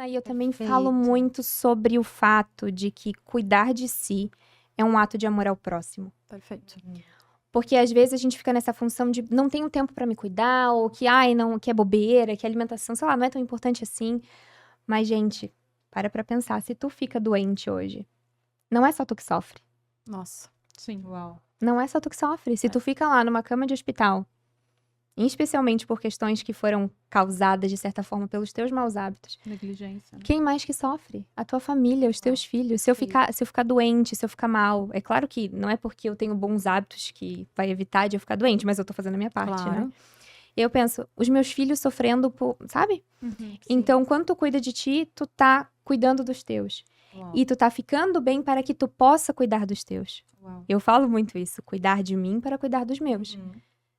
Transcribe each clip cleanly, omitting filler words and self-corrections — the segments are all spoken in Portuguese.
E eu também falo muito sobre o fato de que cuidar de si é um ato de amor ao próximo. Perfeito. Porque às vezes a gente fica nessa função de não tenho tempo pra me cuidar, ou que, não, que é bobeira, que a alimentação, sei lá, não é tão importante assim. Mas, gente, pra pensar, se tu fica doente hoje, não é só tu que sofre. Nossa, sim. Uau. Não é só tu que sofre. Se tu fica lá numa cama de hospital, especialmente por questões que foram causadas, de certa forma, pelos teus maus hábitos, Negligência, né? quem mais que sofre? A tua família, os teus filhos. Se eu ficar doente, se eu ficar mal. É claro que não é porque eu tenho bons hábitos que vai evitar de eu ficar doente, mas eu tô fazendo a minha parte, né? Claro. Eu penso, os meus filhos sofrendo por, sabe? Uhum. Então, quando tu cuida de ti, tu tá cuidando dos teus. Uau. E tu tá ficando bem para que tu possa cuidar dos teus. Uau. Eu falo muito isso, cuidar de mim para cuidar dos meus.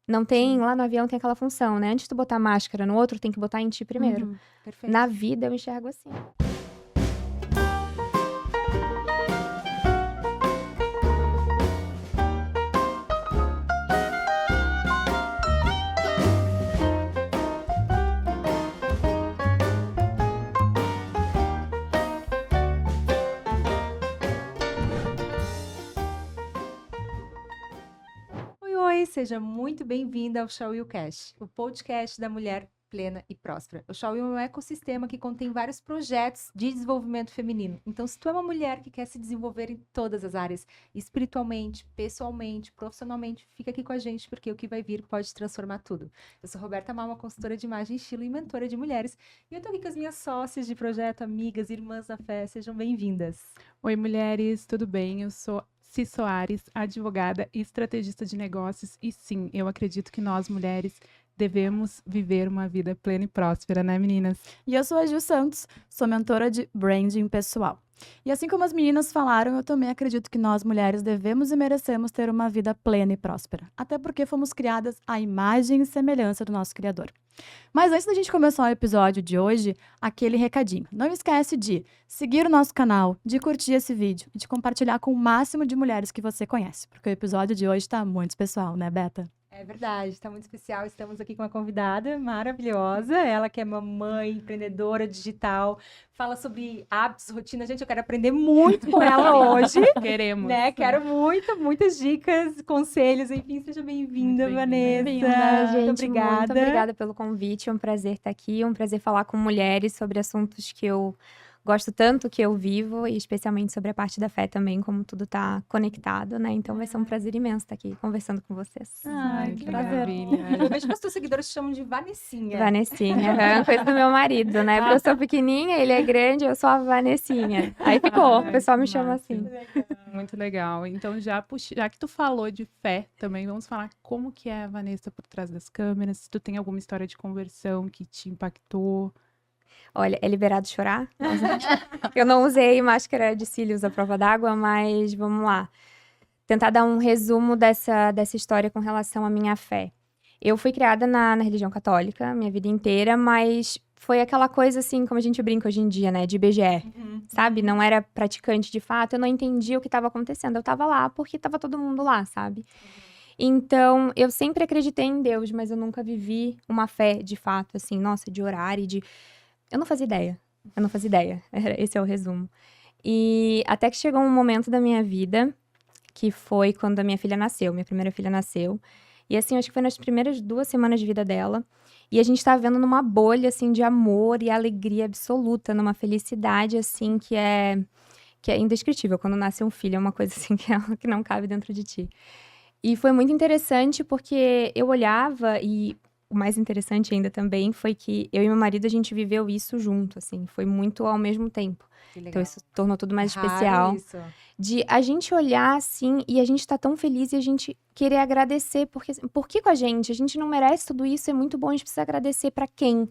Não tem, lá no avião tem aquela função, né? Antes de tu botar máscara no outro, tem que botar em ti primeiro. Uhum. Perfeito. Na vida eu enxergo assim. Oi, seja muito bem-vinda ao Shall You Cast, o podcast da mulher plena e próspera. O Shall You é um ecossistema que contém vários projetos de desenvolvimento feminino. Então, se tu é uma mulher que quer se desenvolver em todas as áreas, espiritualmente, pessoalmente, profissionalmente, fica aqui com a gente, porque o que vai vir pode transformar tudo. Eu sou Roberta Mal, uma consultora de imagem, estilo e mentora de mulheres. E eu tô aqui com as minhas sócias de projeto, amigas, irmãs da fé. Sejam bem-vindas. Oi, mulheres, tudo bem? Eu sou Ci Soares, advogada e estrategista de negócios. E sim, eu acredito que nós, mulheres, devemos viver uma vida plena e próspera, né, meninas? E eu sou a Gil Santos, sou mentora de branding pessoal. E assim como as meninas falaram, eu também acredito que nós, mulheres, devemos e merecemos ter uma vida plena e próspera. Até porque fomos criadas à imagem e semelhança do nosso Criador. Mas antes da gente começar o episódio de hoje, aquele recadinho. Não esquece de seguir o nosso canal, de curtir esse vídeo e de compartilhar com o máximo de mulheres que você conhece. Porque o episódio de hoje tá muito especial, né, Beta? É verdade, está muito especial. Estamos aqui com uma convidada maravilhosa. Ela que é mamãe, empreendedora digital, fala sobre hábitos, rotina. Gente, eu quero aprender muito com ela hoje. Queremos. Né? Quero muitas dicas, conselhos, enfim, seja bem-vinda, Muito bem-vinda. Vanessa. Gente, Muito obrigada. muito obrigada pelo convite. É um prazer estar aqui, é um prazer falar com mulheres sobre assuntos que eu gosto tanto, que eu vivo, e especialmente sobre a parte da fé também, como tudo tá conectado, né? Então vai ser um prazer imenso estar aqui conversando com vocês. Ai, que que maravilha. Eu vejo que os teus seguidores te chamam de Vanessinha. Vanessinha, é uma coisa do meu marido, né? Porque eu sou pequenininha, ele é grande, eu sou a Vanessinha. Aí ficou, o pessoal me chama assim. Muito legal. Então, já que tu falou de fé também, vamos falar como que é a Vanessa por trás das câmeras, se tu tem alguma história de conversão que te impactou. Olha, é liberado chorar? Eu não usei máscara de cílios à prova d'água, mas vamos lá. Tentar dar um resumo dessa história com relação à minha fé. Eu fui criada na religião católica minha vida inteira, mas foi aquela coisa assim, como a gente brinca hoje em dia, né? De IBGE, sabe? Não era praticante de fato, eu não entendia o que estava acontecendo. Eu estava lá porque estava todo mundo lá, sabe? Então, eu sempre acreditei em Deus, mas eu nunca vivi uma fé de fato, assim, nossa, de orar e de... Eu não fazia ideia. Esse é o resumo. E até que chegou um momento da minha vida, que foi quando a minha filha nasceu. Minha primeira filha nasceu. E assim, acho que foi nas primeiras 2 semanas de vida dela. E a gente tá vendo numa bolha, assim, de amor e alegria absoluta. Numa felicidade, assim, que é indescritível. Quando nasce um filho, é uma coisa, assim, que não cabe dentro de ti. E foi muito interessante porque eu olhava e... O mais interessante ainda também foi que eu e meu marido, a gente viveu isso junto, assim. Foi muito ao mesmo tempo. Que legal. Então, isso tornou tudo mais Raro especial. isso. De a gente olhar, assim, e a gente tá tão feliz e a gente querer agradecer. Porque, assim, por que com a gente? A gente não merece tudo isso, é muito bom, a gente precisa agradecer pra quem?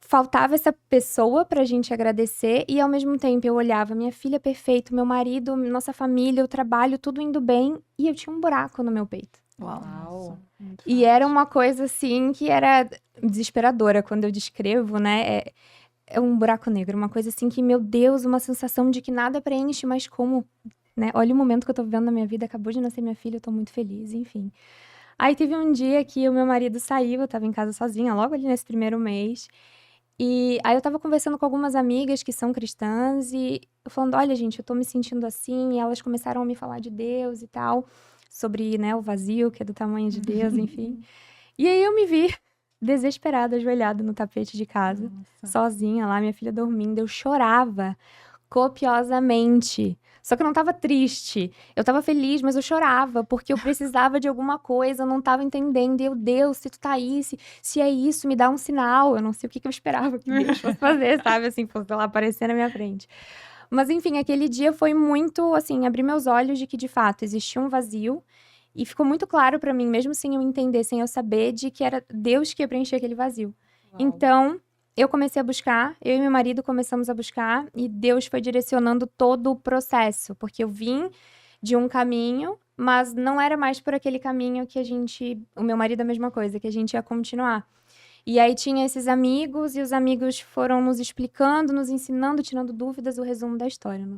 Faltava essa pessoa pra gente agradecer e, ao mesmo tempo, eu olhava minha filha perfeita, meu marido, nossa família, o trabalho, tudo indo bem. E eu tinha um buraco no meu peito. Uau. Muito E era uma coisa, assim, que era desesperadora quando eu descrevo, né? É um buraco negro, uma coisa assim que, meu Deus, uma sensação de que nada preenche, mas como, né? Olha o momento que eu tô vivendo na minha vida, acabou de nascer minha filha, eu tô muito feliz, enfim. Aí teve um dia que o meu marido saiu, eu tava em casa sozinha, logo ali nesse primeiro mês, E aí eu tava conversando com algumas amigas que são cristãs e eu falando, olha, gente, eu tô me sentindo assim, e elas começaram a me falar de Deus e tal, sobre, né, o vazio, que é do tamanho de Deus, enfim. E aí eu me vi desesperada, ajoelhada no tapete de casa, sozinha lá, minha filha dormindo, eu chorava copiosamente. Só que eu não tava triste, eu tava feliz, mas eu chorava, porque eu precisava de alguma coisa, eu não tava entendendo. E eu, Deus, se tu tá aí, se é isso, me dá um sinal. Eu não sei o que eu esperava que Deus fosse fazer, sabe? Assim, fosse lá aparecer na minha frente. Mas enfim, aquele dia foi muito, assim, abrir meus olhos de que, de fato, existia um vazio. E ficou muito claro pra mim, mesmo sem eu entender, sem eu saber, de que era Deus que ia preencher aquele vazio. Uau. Então, eu comecei a buscar, eu e meu marido começamos a buscar, e Deus foi direcionando todo o processo, porque eu vim de um caminho, mas não era mais por aquele caminho que o meu marido a mesma coisa, que a gente ia continuar. E aí tinha esses amigos, e os amigos foram nos explicando, nos ensinando, tirando dúvidas, o resumo da história.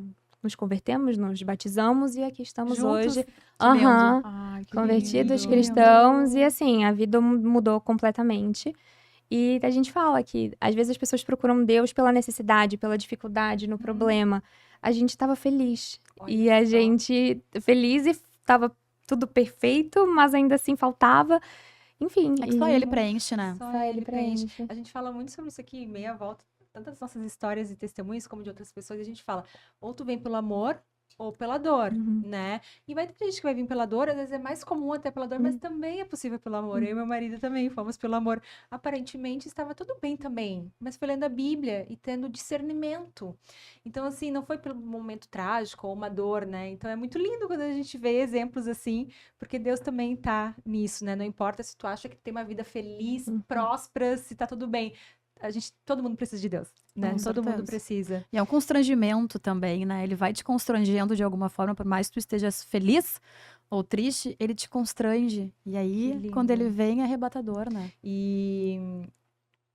Nos convertemos, nos batizamos, e aqui estamos Juntos, hoje. tremendo. Aham. Ai, que Convertidos, lindo. cristãos, e assim, a vida mudou completamente. E a gente fala que, às vezes, as pessoas procuram Deus pela necessidade, pela dificuldade, no problema. A gente tava feliz. Olha E a só. gente feliz e tava tudo perfeito, mas ainda assim faltava. Enfim. É que só ele preenche, né? Só Só ele ele preenche. preenche. A gente fala muito sobre isso aqui, meia volta, tantas nossas histórias e testemunhos, como de outras pessoas, a gente fala, ou tu vem pelo amor, ou pela dor, Uhum. né? E vai ter gente que vai vir pela dor, às vezes é mais comum até pela dor, mas também é possível pelo amor. Eu e meu marido também fomos pelo amor. Aparentemente estava tudo bem também, mas foi lendo a Bíblia e tendo discernimento. Então, assim, não foi pelo momento trágico ou uma dor, né? Então é muito lindo quando a gente vê exemplos assim, porque Deus também tá nisso, né? Não importa se tu acha que tem uma vida feliz, próspera, se tá tudo bem. Todo mundo precisa de Deus, né? Com Todo mundo certeza. precisa. E é um constrangimento também, né? Ele vai te constrangendo de alguma forma, por mais que tu estejas feliz ou triste, ele te constrange. E Que aí, lindo. quando ele vem, é arrebatador, né?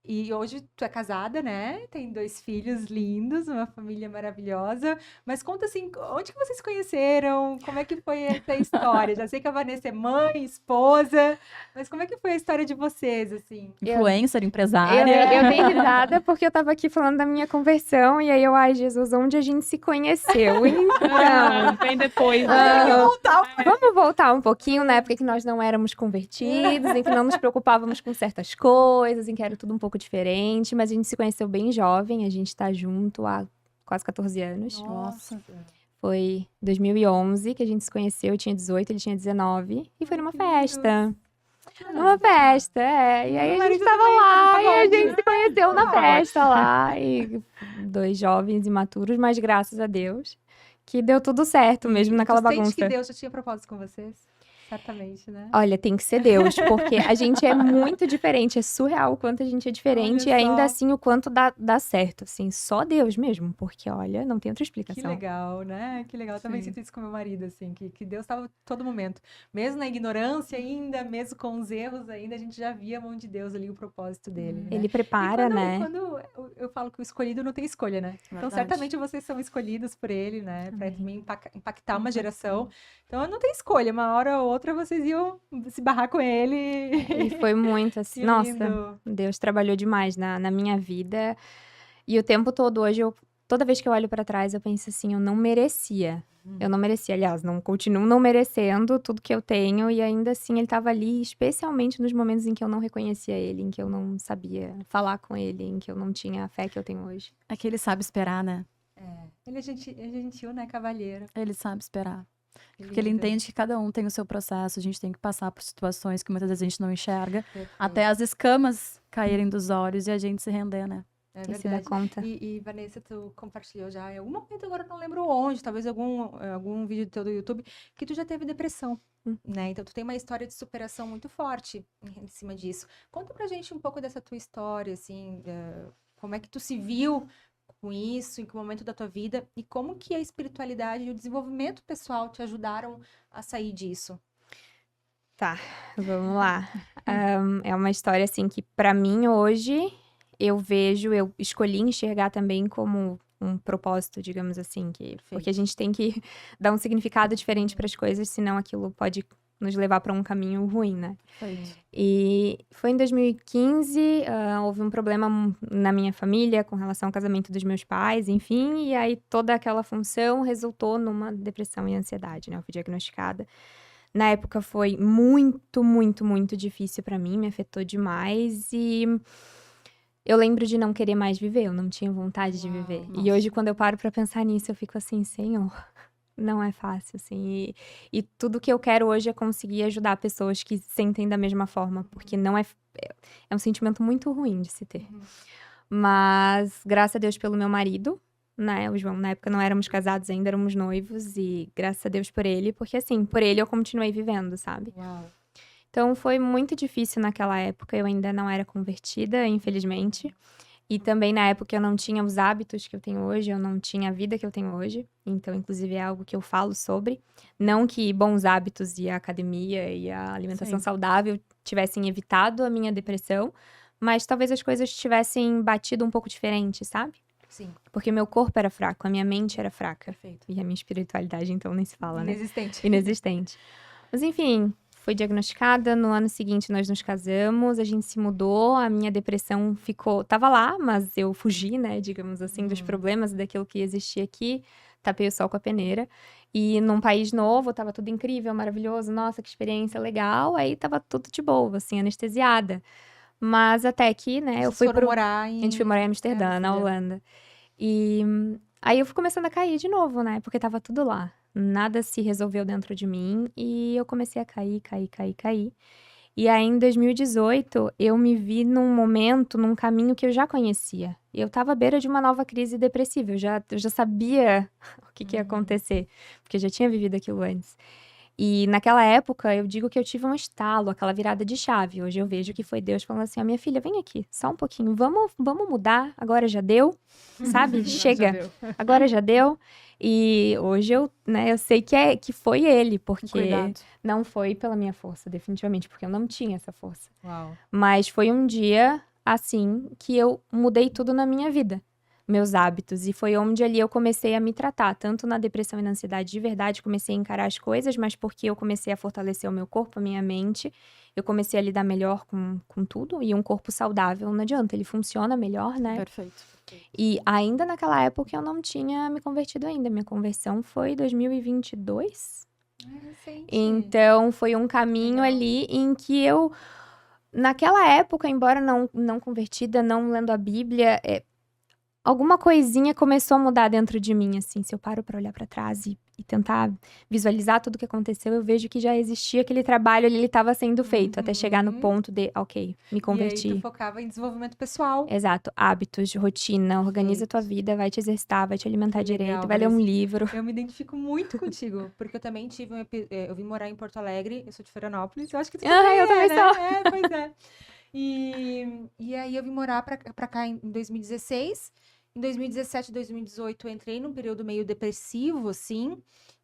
E hoje tu é casada, né? Tem 2 filhos lindos, uma família maravilhosa. Mas conta assim, onde que vocês se conheceram? Como é que foi essa história? Já sei que a Vanessa é mãe, esposa, mas como é que foi a história de vocês, assim? Influencer, empresária. Eu dei risada porque eu tava aqui falando da minha conversão, e aí eu, ai, Jesus, onde a gente se conheceu? Então, Vem depois. vamos voltar um pouquinho na época que nós não éramos convertidos, em que não nos preocupávamos com certas coisas, em que era tudo um pouco diferente, mas a gente se conheceu bem jovem, a gente tá junto há quase 14 anos. Nossa. Foi 2011 que a gente se conheceu, eu tinha 18, ele tinha 19, e foi numa que lindo. festa. Numa festa, é. E aí Meu a gente marido tava também, lá, tá e a bom. gente se conheceu na festa lá. E 2 jovens imaturos, mas graças a Deus que deu tudo certo mesmo naquela Tu sente bagunça. que Deus já tinha propósito com vocês? Certamente, né? Olha, tem que ser Deus, porque a gente é muito diferente, é surreal o quanto a gente é diferente, Olha e ainda só. assim o quanto dá certo, assim, só Deus mesmo, porque olha, não tem outra Que explicação. legal, né? Que legal. Também Sim. sinto isso com meu marido, assim, que Deus estava todo momento. Mesmo na ignorância ainda, mesmo com os erros ainda, a gente já via a mão de Deus ali, o propósito dele, né? Ele E prepara, né? quando eu falo que o escolhido não tem escolha, né? Então, Verdade. certamente vocês são escolhidos por ele, né? Pra também impactar uma Uhum. geração. Então, não tem escolha. Uma hora ou outra vocês iam se barrar com ele. E foi muito assim, Que nossa, lindo. Deus trabalhou demais na minha vida. E o tempo todo hoje, toda vez que eu olho pra trás, eu penso assim, eu não merecia. Eu não merecia, aliás, continuo não merecendo tudo que eu tenho. E ainda assim, ele tava ali, especialmente nos momentos em que eu não reconhecia ele, em que eu não sabia falar com ele, em que eu não tinha a fé que eu tenho hoje. É que ele sabe esperar, né? Ele é gentil, né? Cavalheiro. Ele sabe esperar. Que Porque ele lindo. entende que cada um tem o seu processo, a gente tem que passar por situações que muitas vezes a gente não enxerga, Perfeito. até as escamas caírem dos olhos e a gente se render, né? É E se dá verdade. conta. E, Vanessa, tu compartilhou já em algum momento, agora eu não lembro onde, talvez algum vídeo teu do YouTube, que tu já teve depressão, né? Então tu tem uma história de superação muito forte em cima disso. Conta pra gente um pouco dessa tua história, assim, como é que tu se viu com isso, em que momento da tua vida, e como que a espiritualidade e o desenvolvimento pessoal te ajudaram a sair disso. Tá, vamos lá. É uma história, assim, que pra mim hoje, eu escolhi enxergar também como um propósito, digamos assim, porque a gente tem que dar um significado diferente para as coisas, senão aquilo pode nos levar para um caminho ruim, né? Perfeito. E foi em 2015, houve um problema na minha família com relação ao casamento dos meus pais, enfim, e aí toda aquela função resultou numa depressão e ansiedade, né? Eu fui diagnosticada. Na época foi muito, muito, muito difícil pra mim, me afetou demais e eu lembro de não querer mais viver, eu não tinha vontade de viver. E nossa. hoje, quando eu paro pra pensar nisso, eu fico assim, Senhor, não é fácil, assim. E tudo que eu quero hoje é conseguir ajudar pessoas que sentem da mesma forma, porque não é. É um sentimento muito ruim de se ter. Mas, graças a Deus pelo meu marido, né, o João, na época não éramos casados ainda, éramos noivos, e graças a Deus por ele, porque assim, por ele eu continuei vivendo, sabe? Uau. Então foi muito difícil naquela época, eu ainda não era convertida, infelizmente. E também na época eu não tinha os hábitos que eu tenho hoje, eu não tinha a vida que eu tenho hoje. Então, inclusive, é algo que eu falo sobre. Não que bons hábitos e a academia e a alimentação Sim. saudável tivessem evitado a minha depressão, mas talvez as coisas tivessem batido um pouco diferente, sabe? Sim, Porque meu corpo era fraco, a minha mente era fraca. perfeito. E a minha espiritualidade, então, nem se fala, né? Inexistente. Inexistente. Mas enfim, fui diagnosticada, no ano seguinte nós nos casamos, a gente se mudou, a minha depressão tava lá, mas eu fugi, né, digamos assim, dos problemas e daquilo que existia aqui, tapei o sol com a peneira. E num país novo, tava tudo incrível, maravilhoso, nossa, que experiência legal, aí tava tudo de boa, assim, anestesiada. Mas até que, né, eu Vocês fui foram morar em... A gente foi morar em Amsterdã, na Holanda. E aí eu fui começando a cair de novo, né? Porque tava tudo lá. Nada se resolveu dentro de mim e eu comecei a cair. E aí em 2018 eu me vi num momento, num caminho que eu já conhecia. Eu tava à beira de uma nova crise depressiva, eu já sabia o que ia acontecer, porque eu já tinha vivido aquilo antes. E naquela época, eu digo que eu tive um estalo, aquela virada de chave. Hoje eu vejo que foi Deus falando assim: ó, minha filha, vem aqui, só um pouquinho, vamos mudar, agora já deu, sabe? Chega, agora já deu. E hoje eu sei que foi ele, porque Cuidado. não foi pela minha força, definitivamente, porque eu não tinha essa força. Uau. Mas foi um dia, assim, que eu mudei tudo na minha vida, meus hábitos. E foi onde ali eu comecei a me tratar, tanto na depressão e na ansiedade de verdade, comecei a encarar as coisas, mas porque eu comecei a fortalecer o meu corpo, a minha mente, eu comecei a lidar melhor com tudo. E um corpo saudável não adianta, ele funciona melhor, né? Perfeito. E ainda naquela época eu não tinha me convertido ainda. Minha conversão foi em 2022. É recente. Então, foi um caminho Legal. ali em que eu, naquela época, embora não convertida, não lendo a Bíblia, alguma coisinha começou a mudar dentro de mim, assim. Se eu paro pra olhar pra trás e tentar visualizar tudo o que aconteceu, eu vejo que já existia aquele trabalho ali, ele estava sendo feito, até chegar no ponto de, ok, me E converti. aí tu focava em desenvolvimento pessoal. Exato, hábitos, rotina, organiza a tua Perfeito. vida, vai te exercitar, vai te alimentar Que legal, direito, vai ler um Vanessa. livro. Eu me identifico muito contigo, porque eu também tive eu vim morar em Porto Alegre, eu sou de Florianópolis, eu acho que tu também Eu também né? sou. É, pois é. E aí eu vim morar pra cá em 2016. Em 2017, 2018 eu entrei num período meio depressivo, assim.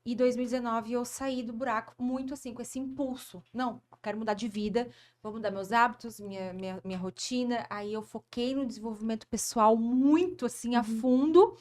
E 2019 eu saí do buraco muito assim, com esse impulso. Não, quero mudar de vida, vou mudar meus hábitos, minha rotina. Aí eu foquei no desenvolvimento pessoal muito assim, a fundo.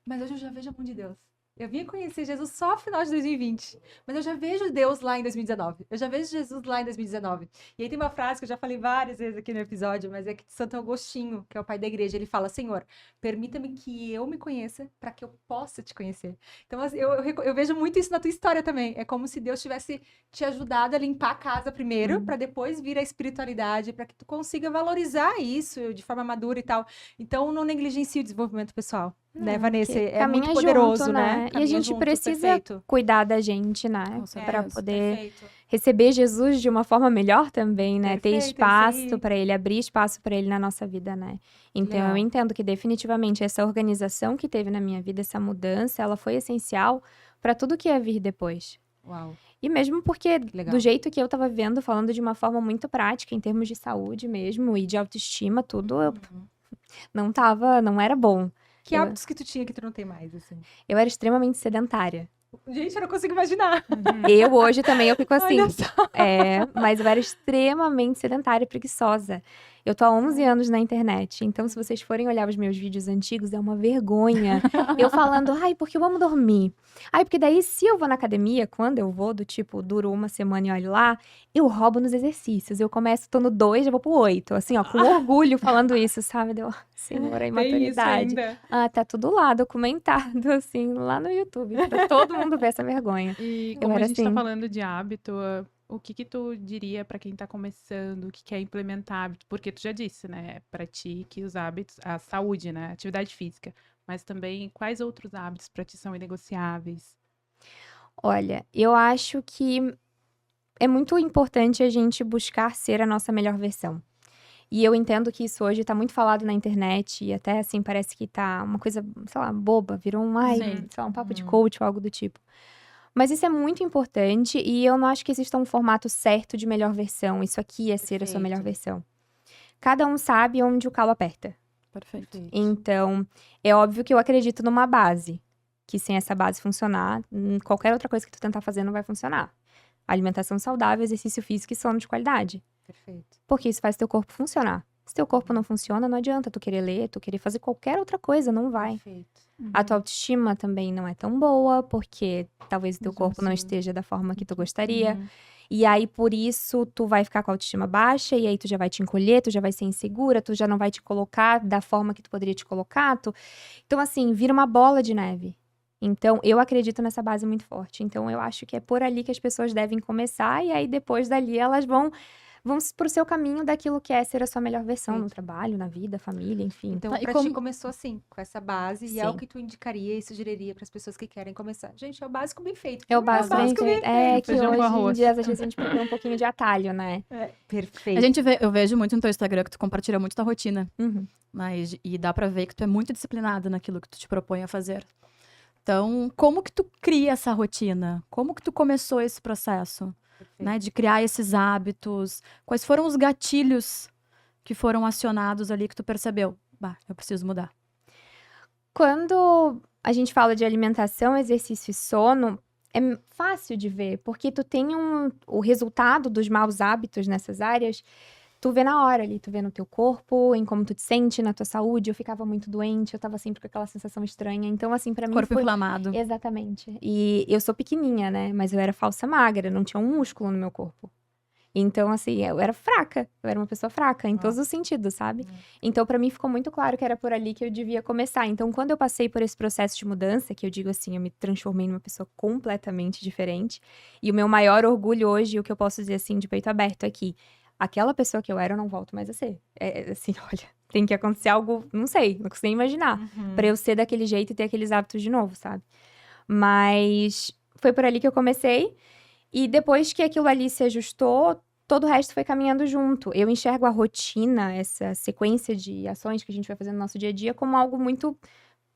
Mas hoje eu já vejo a mão de Deus. Eu vim conhecer Jesus só no final de 2020. Mas eu já vejo Deus lá em 2019. Eu já vejo Jesus lá em 2019. E aí tem uma frase que eu já falei várias vezes aqui no episódio, mas é que de Santo Agostinho, que é o pai da igreja, ele fala: Senhor, permita-me que eu me conheça para que eu possa te conhecer. Então assim, eu vejo muito isso na tua história também. É como se Deus tivesse te ajudado a limpar a casa primeiro, para depois vir a espiritualidade, para que tu consiga valorizar isso de forma madura e tal. Então não negligencie o desenvolvimento pessoal. Né, Vanessa? Que É muito caminha poderoso, junto, né? E a Caminha gente junto, precisa perfeito. cuidar da gente, né? Com Pra certeza. poder Perfeito. receber Jesus de uma forma melhor também, né? Ter Perfeito, é isso espaço aí. pra ele, abrir espaço pra ele na nossa vida, né? Então Legal. eu entendo que definitivamente essa organização que teve na minha vida, essa mudança, ela foi essencial pra tudo que ia vir depois. Uau. E mesmo porque, Legal. do jeito que eu tava vivendo, falando de uma forma muito prática, em termos de saúde mesmo, e de autoestima, tudo, eu não era bom. Que Eu- hábitos que tu tinha que tu não tem mais, assim? Eu era extremamente sedentária. Gente, eu não consigo imaginar. Eu hoje também, eu fico assim. Olha só. Mas eu era extremamente sedentária e preguiçosa. Eu tô há 11 anos na internet, então se vocês forem olhar os meus vídeos antigos, é uma vergonha. Eu falando, ai, porque eu amo dormir. Ai, porque daí se eu vou na academia, quando eu vou, do tipo, duro uma semana e olho lá, eu roubo nos exercícios. Eu começo, tô no 2, já vou pro 8. Assim, ó, com orgulho falando isso, sabe? Deu, senhora, a Tem isso imaturidade. ainda. Ah, tá tudo lá, documentado, assim, lá no YouTube, pra todo mundo ver essa vergonha. E Eu como a era gente tá assim. falando de hábito, o que que tu diria pra quem tá começando, que quer implementar hábito? Porque tu já disse, né? Pratique os hábitos, a saúde, né? Atividade física. Mas também, quais outros hábitos pra ti são inegociáveis? Olha, eu acho que é muito importante a gente buscar ser a nossa melhor versão. E eu entendo que isso hoje tá muito falado na internet e até, assim, parece que tá uma coisa, sei lá, boba, virou um, ai, Sim. sei lá, um papo de coach ou algo do tipo. Mas isso é muito importante e eu não acho que exista um formato certo de melhor versão. Isso aqui é ser a sua melhor Perfeito. versão. Cada um sabe onde o calo aperta. Perfeito. Então, é óbvio que eu acredito numa base. Que sem essa base funcionar, qualquer outra coisa que tu tentar fazer não vai funcionar. Alimentação saudável, exercício físico e sono de qualidade. Perfeito. Porque isso faz teu corpo funcionar. Se teu corpo não funciona, não adianta tu querer ler, tu querer fazer qualquer outra coisa, não vai. Perfeito. A tua autoestima também não é tão boa, porque talvez o teu Exato, corpo não sim. esteja da forma que tu gostaria. Uhum. E aí, por isso, tu vai ficar com a autoestima baixa, e aí tu já vai te encolher, tu já vai ser insegura, tu já não vai te colocar da forma que tu poderia te colocar. Então, assim, vira uma bola de neve. Então, eu acredito nessa base muito forte. Então, eu acho que é por ali que as pessoas devem começar, e aí, depois dali, elas vão pro seu caminho daquilo que é ser a sua melhor versão no trabalho, na vida, família, enfim. Então, Tá, e pra como- ti começou assim, com essa base, e é o Sim. que tu indicaria e sugeriria para as pessoas que querem começar. Gente, é o básico bem feito. É o básico bem feito. É que Feijão com hoje em arroz. dia, às vezes, a gente procura um pouquinho de atalho, né? Perfeito. Eu vejo muito no teu Instagram que tu compartilha muito tua rotina. Uhum. E dá pra ver que tu é muito disciplinada naquilo que tu te propõe a fazer. Então, como que tu cria essa rotina? Como que tu começou esse processo, Perfeito. né? De criar esses hábitos? Quais foram os gatilhos que foram acionados ali que tu percebeu? Bah, eu preciso mudar. Quando a gente fala de alimentação, exercício e sono, é fácil de ver, porque tu tem o resultado dos maus hábitos nessas áreas, tu vê na hora ali, tu vê no teu corpo, em como tu te sente, na tua saúde. Eu ficava muito doente, eu tava sempre com aquela sensação estranha. Então, assim, pra mim Corpo foi... inflamado. Exatamente. E eu sou pequenininha, né? Mas eu era falsa magra, não tinha um músculo no meu corpo. Então, assim, eu era fraca. Eu era uma pessoa fraca, em todos os sentidos, sabe? Então, pra mim, ficou muito claro que era por ali que eu devia começar. Então, quando eu passei por esse processo de mudança, que eu digo assim, eu me transformei numa pessoa completamente diferente. E o meu maior orgulho hoje, o que eu posso dizer, assim, de peito aberto aqui, aquela pessoa que eu era, eu não volto mais a ser. Assim, olha, tem que acontecer algo, não sei, não consigo nem imaginar. Pra eu ser daquele jeito e ter aqueles hábitos de novo, sabe? Mas foi por ali que eu comecei. E depois que aquilo ali se ajustou, todo o resto foi caminhando junto. Eu enxergo a rotina, essa sequência de ações que a gente vai fazendo no nosso dia a dia, como algo muito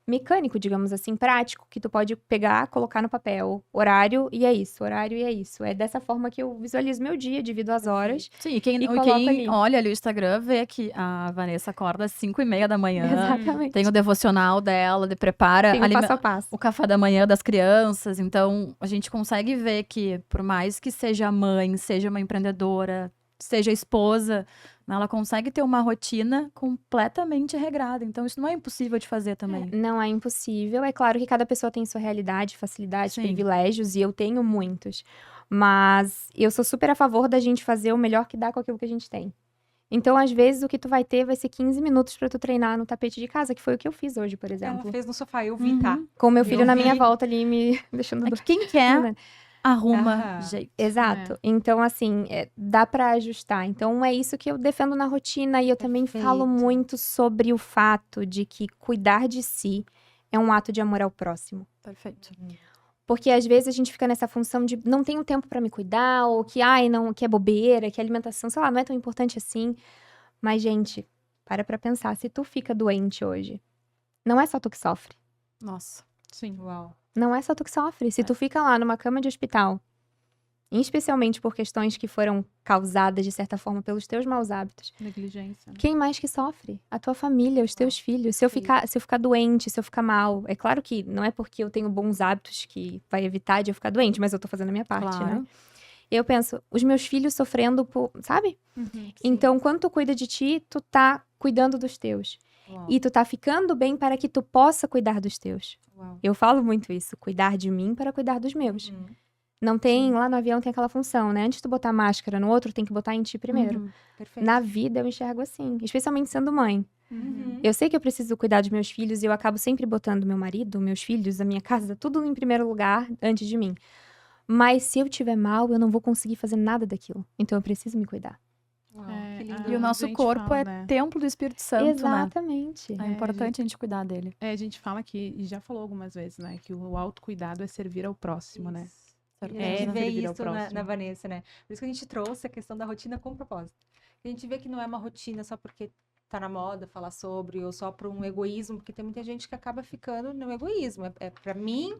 mecânico, digamos assim, prático, que tu pode pegar, colocar no papel. Horário e é isso, horário e é isso. É dessa forma que eu visualizo meu dia, divido as horas. Sim, e quem coloco ali. olha ali o Instagram vê que a Vanessa acorda às 5:30 da manhã. Exatamente. Tem o devocional dela, prepara Tem o passo a passo. o café da manhã das crianças. Então, a gente consegue ver que, por mais que seja mãe, seja uma empreendedora, seja esposa, né, ela consegue ter uma rotina completamente regrada. Então, isso não é impossível de fazer também. Não é impossível. É claro que cada pessoa tem sua realidade, facilidade, Sim. privilégios, e eu tenho muitos. Mas eu sou super a favor da gente fazer o melhor que dá com aquilo que a gente tem. Então, às vezes, o que tu vai ter vai ser 15 minutos pra tu treinar no tapete de casa, que foi o que eu fiz hoje, por Ela exemplo. fez no sofá, eu vi, tá? Com o meu filho Eu na minha vi. volta ali, me deixando É doida. que quem quer, arruma Aham. jeito. Exato. Então, assim, dá pra ajustar. Então, é isso que eu defendo na rotina. E eu também falo Perfeito. muito sobre o fato de que cuidar de si é um ato de amor ao próximo. Perfeito. Porque às vezes a gente fica nessa função de não tenho tempo pra me cuidar, ou que, ai, não, que é bobeira, que a alimentação, sei lá, não é tão importante assim. Mas, gente, para pra pensar, se tu fica doente hoje, não é só tu que sofre. Nossa. Sim. Uau. Não é só tu que sofre. Se tu fica lá numa cama de hospital, especialmente por questões que foram causadas, de certa forma, pelos teus maus hábitos, Negligência. Né? quem mais que sofre? A tua família, os teus filhos. Se eu ficar doente, se eu ficar mal, é claro que não é porque eu tenho bons hábitos que vai evitar de eu ficar doente, mas eu tô fazendo a minha parte, né? Claro. Eu penso, os meus filhos sofrendo por, sabe? Uhum. Então, quando tu cuida de ti, tu tá cuidando dos teus. Uau, E tu tá ficando bem para que tu possa cuidar dos teus. uau. Eu falo muito isso, cuidar de mim para cuidar dos meus. Uhum. Não tem, lá no avião tem aquela função, né? Antes de tu botar máscara no outro, tem que botar em ti primeiro. Uhum. Perfeito. Na vida, eu enxergo assim, especialmente sendo mãe. Uhum. Eu sei que eu preciso cuidar dos meus filhos e eu acabo sempre botando meu marido, meus filhos, a minha casa, tudo em primeiro lugar antes de mim. Mas se eu tiver mal, eu não vou conseguir fazer nada daquilo. Então eu preciso me cuidar. Uau, É, que lindo. a E o nosso gente corpo fala, é né? templo do Espírito Santo, né? Exatamente. É importante a gente cuidar dele. A gente fala que, e já falou algumas vezes, né? Que o autocuidado é servir ao próximo, né? Isso. E a Certeza. gente vê servir ao isso na próximo. Vanessa, né? Por isso que a gente trouxe a questão da rotina com propósito. A gente vê que não é uma rotina só porque tá na moda falar sobre, ou só por um egoísmo, porque tem muita gente que acaba ficando no egoísmo. É para mim,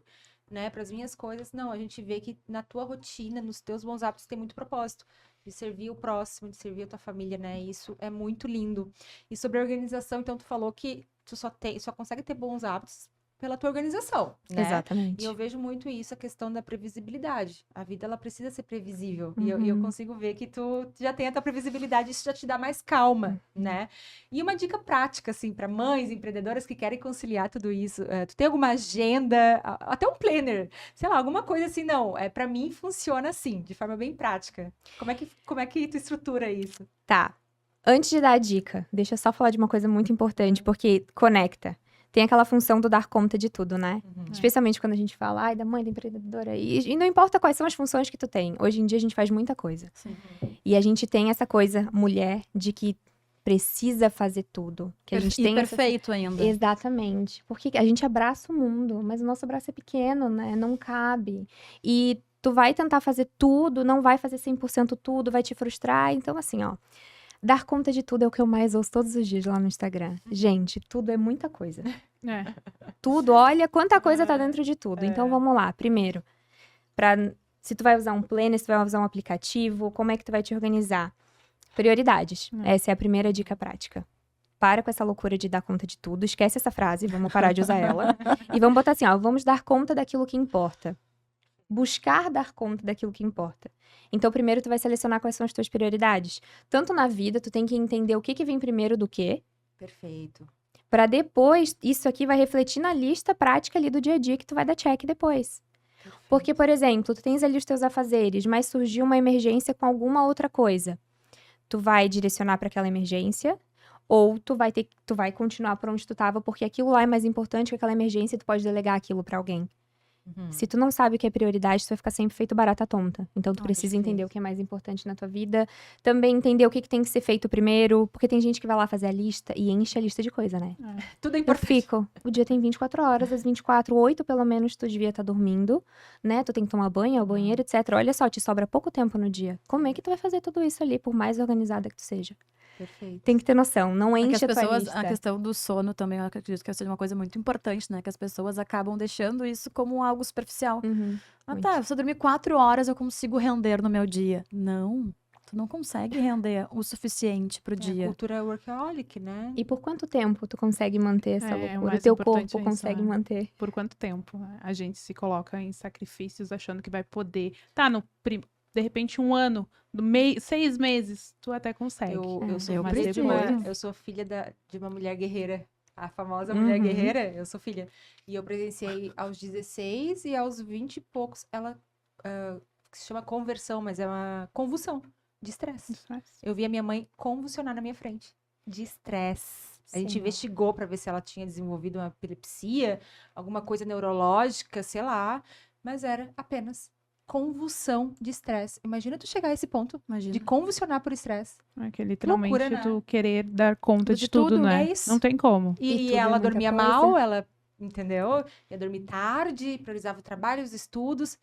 né? Para as minhas coisas. Não, a gente vê que na tua rotina, nos teus bons hábitos, tem muito propósito. De servir o próximo, de servir a tua família, né? Isso é muito lindo. E sobre a organização, então, tu falou que tu só consegue ter bons hábitos pela tua organização, né? Exatamente. E eu vejo muito isso, a questão da previsibilidade. A vida, ela precisa ser previsível. E eu consigo ver que tu já tem a tua previsibilidade, isso já te dá mais calma, né? E uma dica prática, assim, para mães empreendedoras que querem conciliar tudo isso. Tu tem alguma agenda, até um planner, sei lá, alguma coisa assim, não. Para mim, funciona assim, de forma bem prática. Como é que tu estrutura isso? Tá. Antes de dar a dica, deixa eu só falar de uma coisa muito importante, porque conecta. Tem aquela função do dar conta de tudo, né? Especialmente quando a gente fala, ai, da mãe da empreendedora. E não importa quais são as funções que tu tem. Hoje em dia a gente faz muita coisa. Sim. E a gente tem essa coisa, mulher, de que precisa fazer tudo. Que a gente E tem essa- perfeito ainda. Exatamente. Porque a gente abraça o mundo, mas o nosso abraço é pequeno, né? Não cabe. E tu vai tentar fazer tudo, não vai fazer 100% tudo, vai te frustrar. Então, assim, ó. Dar conta de tudo é o que eu mais ouço todos os dias lá no Instagram. Gente, tudo é muita coisa. É. Tudo, olha quanta coisa tá dentro de tudo. Então, vamos lá. Primeiro, se tu vai usar um planner, se tu vai usar um aplicativo, como é que tu vai te organizar? Prioridades. Essa é a primeira dica prática. Para com essa loucura de dar conta de tudo. Esquece essa frase, vamos parar de usar ela. E vamos botar assim, ó, vamos dar conta daquilo que importa. Buscar dar conta daquilo que importa. Então, primeiro, tu vai selecionar quais são as tuas prioridades. Tanto na vida, tu tem que entender o que vem primeiro do quê, Perfeito. para depois, isso aqui vai refletir na lista prática ali do dia a dia que tu vai dar check depois. Porque, por exemplo, tu tens ali os teus afazeres, mas surgiu uma emergência com alguma outra coisa. Tu vai direcionar para aquela emergência, ou tu vai continuar por onde tu tava, porque aquilo lá é mais importante que aquela emergência e tu pode delegar aquilo para alguém. Se tu não sabe o que é prioridade, tu vai ficar sempre feito barata tonta. Então, tu precisa perfeito. entender o que é mais importante na tua vida. Também entender o que tem que ser feito primeiro. Porque tem gente que vai lá fazer a lista e enche a lista de coisa, né? Tudo é Eu importante. fico. O dia tem 24 horas, às 24, 8 pelo menos tu devia estar dormindo, né? Tu tem que tomar banho, ao banheiro, etc. Olha só, te sobra pouco tempo no dia. Como é que tu vai fazer tudo isso ali, por mais organizada que tu seja? Perfeito. Tem que ter noção, não É que enche as a tua pessoas, lista. a questão do sono também, eu acredito que seja uma coisa muito importante, né? Que as pessoas acabam deixando isso como algo superficial. Uhum. Ah, muito. tá, se eu dormir 4 horas, eu consigo render no meu dia. Não, tu não consegue render o suficiente pro É, a dia. cultura workaholic, né? E por quanto tempo tu consegue manter essa É, o loucura? O mais teu importante corpo é isso, consegue né? manter. Por quanto tempo a gente se coloca em sacrifícios achando que vai poder. Tá, de repente 1 ano, 6 meses, tu até consegue. Eu sou eu filha mas de depois... eu sou filha de uma mulher guerreira. A famosa mulher guerreira, eu sou filha. E eu presenciei aos 16 e aos 20 e poucos, ela que se chama conversão, mas é uma convulsão de estresse. Eu vi a minha mãe convulsionar na minha frente, de estresse. A gente Sim. investigou para ver se ela tinha desenvolvido uma epilepsia, alguma coisa neurológica, sei lá, mas era apenas convulsão de estresse. Imagina tu chegar a esse ponto Imagina. de convulsionar por estresse. É que literalmente loucura, né? tu querer dar conta De de tudo, tudo, né? é isso. Não tem como. E E tudo é ela muita dormia coisa. mal, ela, entendeu? Ia dormir tarde, priorizava o trabalho, os estudos.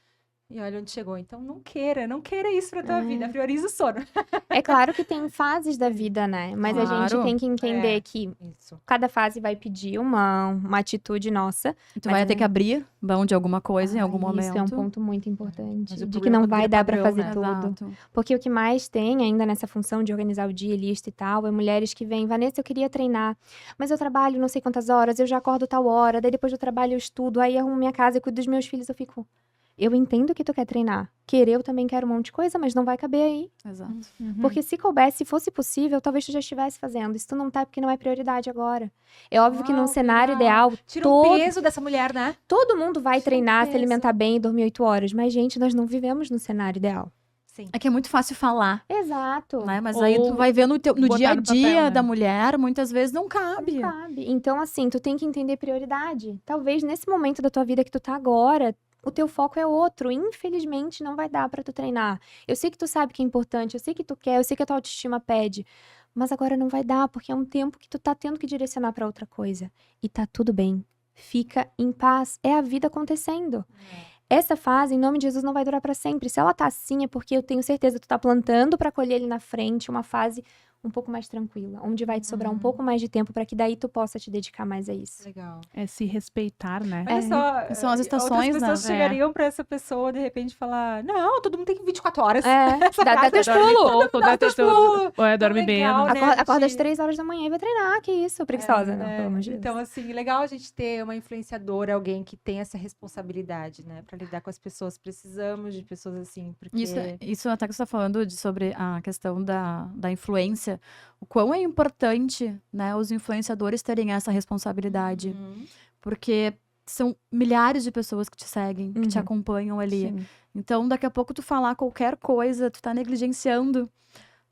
E olha onde chegou. Então, não queira isso pra tua vida. Prioriza o sono. É claro que tem fases da vida, né? Mas a gente Claro. tem que entender É. que Isso. cada fase vai pedir uma atitude nossa. Tu Mas vai é- ter que abrir mão de alguma coisa em algum momento. Isso é um ponto muito importante. Mas o De que problema é não quando vai vira dar pra padrão, fazer né? tudo. Exato. Porque o que mais tem ainda nessa função de organizar o dia, lista e tal, é mulheres que vêm, Vanessa, eu queria treinar, mas eu trabalho não sei quantas horas, eu já acordo tal hora, daí depois do trabalho eu estudo, aí arrumo minha casa e cuido dos meus filhos, eu fico, Eu entendo que tu quer treinar. Querer, eu também quero um monte de coisa, mas não vai caber aí. Exato. Porque se coubesse, se fosse possível, talvez tu já estivesse fazendo. Isso tu não tá, é porque não é prioridade agora. É óbvio que num Uau, cenário legal. ideal, Tira o peso dessa mulher, né? todo mundo vai Tira o treinar, se peso. alimentar bem e dormir 8 horas. Mas, gente, nós não vivemos no cenário ideal. Sim. É que é muito fácil falar, Exato. né? Mas Ou aí tu vai ver no botar dia a no dia papel, né? da mulher, muitas vezes não cabe. Não cabe. Então, assim, tu tem que entender prioridade. Talvez nesse momento da tua vida que tu tá agora, o teu foco é outro. Infelizmente, não vai dar pra tu treinar. Eu sei que tu sabe que é importante, eu sei que tu quer, eu sei que a tua autoestima pede. Mas agora não vai dar, porque é um tempo que tu tá tendo que direcionar pra outra coisa. E tá tudo bem. Fica em paz. É a vida acontecendo. Essa fase, em nome de Jesus, não vai durar pra sempre. Se ela tá assim, é porque eu tenho certeza que tu tá plantando pra colher ali na frente uma fase um pouco mais tranquila, onde vai te sobrar um pouco mais de tempo pra que daí tu possa te dedicar mais a isso. Legal. É se respeitar, né? Olha só, São as estações, outras pessoas né? chegariam pra essa pessoa, de repente, falar, não, todo mundo tem 24 horas. É, dá teus Dorme pulos. pouco, dá teus teus pulos. Ou é, dorme legal, menos. né? Acorda às gente- 3 horas da manhã e vai treinar, que isso, preguiçosa, não, É, pelo amor de Deus. então, assim, legal a gente ter uma influenciadora, alguém que tem essa responsabilidade, né? Pra lidar com as pessoas. Precisamos de pessoas assim, porque... Isso até que você está falando sobre a questão da influência, o quão é importante, né, os influenciadores terem essa responsabilidade, Uhum. porque são milhares de pessoas que te seguem, que te Uhum. acompanham ali. Sim. Então, daqui a pouco tu falar qualquer coisa, tu tá negligenciando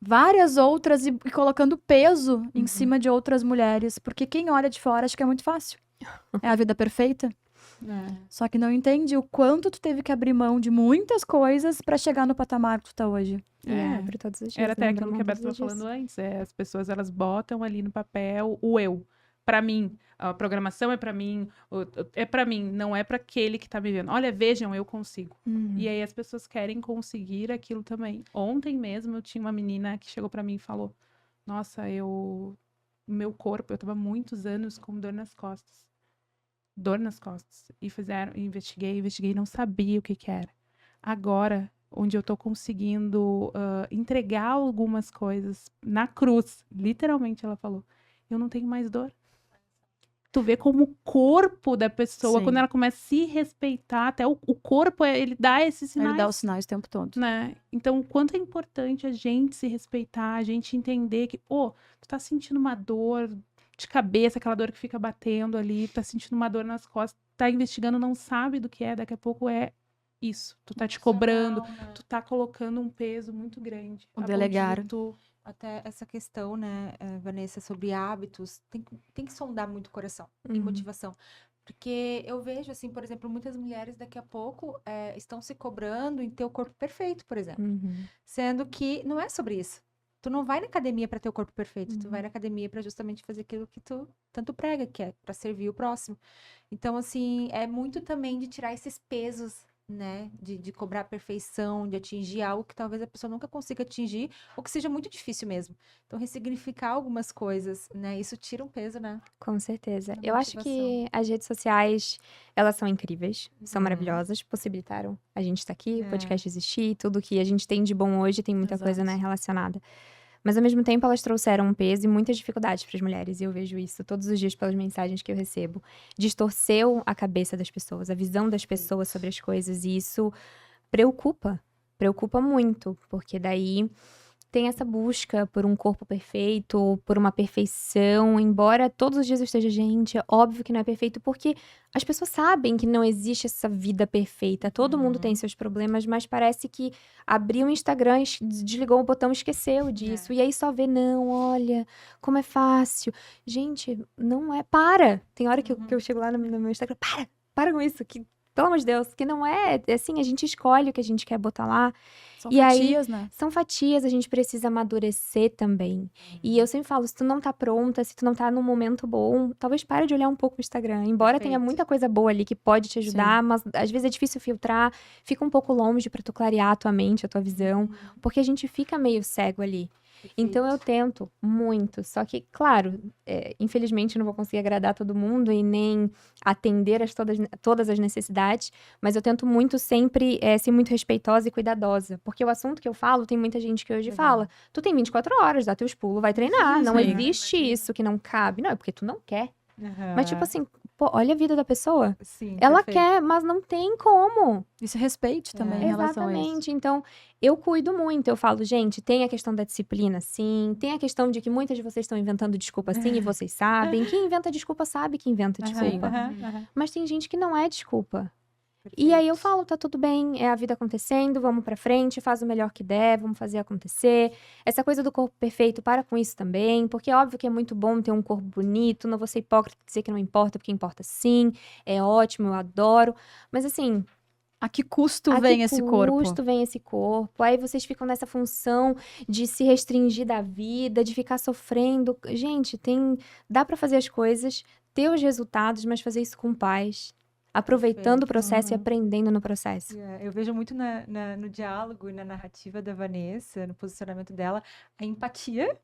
várias outras e colocando peso em cima de outras mulheres, porque quem olha de fora acha que é muito fácil. É a vida perfeita. É. Só que não entende o quanto tu teve que abrir mão de muitas coisas pra chegar no patamar que tu tá hoje. E É. abre todos os dias. Era até né? aquilo que a Abrir Beto mão estava todos os falando antes. As pessoas, elas botam ali no papel o eu. Pra mim, a programação é pra mim, é pra mim, não é pra aquele que tá me vendo. Olha, vejam, eu consigo. dias. Uhum. E aí as pessoas querem conseguir aquilo também. Ontem mesmo eu tinha uma menina que chegou pra mim e falou: Nossa, meu corpo, eu tava muitos anos com dor nas costas. Dor nas costas. E investiguei, não sabia o que que era. Agora, onde eu tô conseguindo entregar algumas coisas na cruz, literalmente ela falou, eu não tenho mais dor. Tu vê como o corpo da pessoa, Sim. quando ela começa a se respeitar, até o corpo, ele dá esses sinais. Ele dá os sinais o tempo todo. Né? Então, o quanto é importante a gente se respeitar, a gente entender que, tu tá sentindo uma dor de cabeça, aquela dor que fica batendo ali, tá sentindo uma dor nas costas, tá investigando, não sabe do que é, daqui a pouco é isso. Tu tá te cobrando, Emocional, né? tu tá colocando um peso muito grande. O a ponto delegar. de tu- Até essa questão, né, Vanessa, sobre hábitos, tem que sondar muito o coração e Uhum. motivação. Porque eu vejo, assim, por exemplo, muitas mulheres daqui a pouco estão se cobrando em ter o corpo perfeito, por exemplo. Uhum. Sendo que não é sobre isso. Tu não vai na academia para ter o corpo perfeito, tu Uhum. vai na academia para justamente fazer aquilo que tu tanto prega, que é para servir o próximo. Então, assim, é muito também de tirar esses pesos, né? De cobrar a perfeição, de atingir algo que talvez a pessoa nunca consiga atingir, ou que seja muito difícil mesmo. Então, ressignificar algumas coisas, né? Isso tira um peso, né? Com certeza. Da Eu acho que as redes sociais, elas são incríveis, são Uhum. maravilhosas, possibilitaram a gente estar aqui, o É. podcast existir, tudo que a gente tem de bom hoje, tem muita coisa, né, Exato. relacionada. Mas, ao mesmo tempo, elas trouxeram um peso e muitas dificuldades para as mulheres. E eu vejo isso todos os dias pelas mensagens que eu recebo. Distorceu a cabeça das pessoas, a visão das pessoas sobre as coisas. E isso preocupa muito, porque daí tem essa busca por um corpo perfeito, por uma perfeição, embora todos os dias eu esteja, gente, é óbvio que não é perfeito, porque as pessoas sabem que não existe essa vida perfeita, todo mundo tem seus problemas, mas parece que abriu o Instagram, desligou o botão e esqueceu disso, e aí só vê, não, olha, como é fácil. Gente, não é, tem hora que eu chego lá no meu Instagram, para com isso, que pelo amor de Deus, que não é assim, a gente escolhe o que a gente quer botar lá. São E aí, fatias, né? São fatias, a gente precisa amadurecer também. E eu sempre falo, se tu não tá pronta, se tu não tá num momento bom, talvez pare de olhar um pouco o Instagram. Embora tenha Perfeito. muita coisa boa ali que pode te ajudar, mas às vezes é difícil filtrar, fica um pouco longe pra tu clarear a tua mente, a tua visão, porque a gente fica meio cego ali. Então eu tento muito, só que, claro, infelizmente eu não vou conseguir agradar todo mundo e nem atender todas as necessidades, mas eu tento muito sempre ser muito respeitosa e cuidadosa, porque o assunto que eu falo, tem muita gente que hoje Legal. fala, tu tem 24 horas, dá teus pulos, vai treinar, não Sim. existe isso que não cabe, não, é porque tu não quer. Mas tipo assim, pô, olha a vida da pessoa. Sim, Ela perfeito. quer, mas não tem como. E se respeite também em relação a isso. Exatamente. Então, eu cuido muito. Eu falo, gente, tem a questão da disciplina, sim. Tem a questão de que muitas de vocês estão inventando desculpa, sim, e vocês sabem. Quem inventa desculpa sabe que inventa desculpa. Mas tem gente que não é desculpa. E aí eu falo, tá tudo bem, é a vida acontecendo, vamos pra frente, faz o melhor que der, vamos fazer acontecer. Essa coisa do corpo perfeito, para com isso também, porque é óbvio que é muito bom ter um corpo bonito, não vou ser hipócrita e dizer que não importa, porque importa sim, é ótimo, eu adoro. Mas assim, A que custo a vem que esse corpo? custo vem esse corpo? Aí vocês ficam nessa função de se restringir da vida, de ficar sofrendo. Gente, dá pra fazer as coisas, ter os resultados, mas fazer isso com paz. Aproveitando o processo e aprendendo no processo. Eu vejo muito no diálogo e na narrativa da Vanessa, no posicionamento dela, a empatia,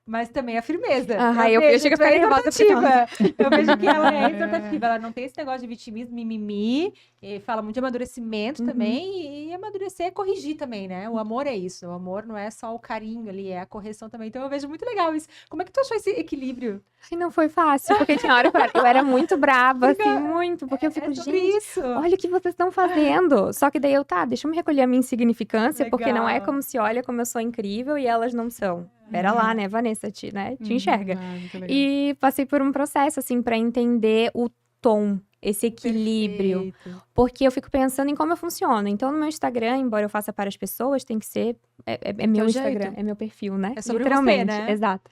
mas também a firmeza. Eu chego a ficar nervosa porque Eu vejo que ela é exaltativa, ela não tem esse negócio de vitimismo, mimimi, e fala muito de amadurecimento também, e amadurecer é corrigir também, né? O amor é isso, o amor não é só o carinho ali, é a correção também. Então eu vejo muito legal isso. Como é que tu achou esse equilíbrio? E não foi fácil, porque tinha hora que eu era muito brava, assim, muito. Porque eu fico, sobre gente, isso. olha o que vocês estão fazendo. Só que daí deixa eu me recolher a minha insignificância, porque não é Legal. como se olha como eu sou incrível e elas não são. Pera lá, né, Vanessa, te enxerga. Muito legal. E passei por um processo, assim, pra entender o tom, esse equilíbrio. Perfeito. Porque eu fico pensando em como eu funciono. Então, no meu Instagram, embora eu faça para as pessoas, tem que ser... É meu Teu Instagram, jeito. é meu perfil, né? É sobre Literalmente, você, né? exato.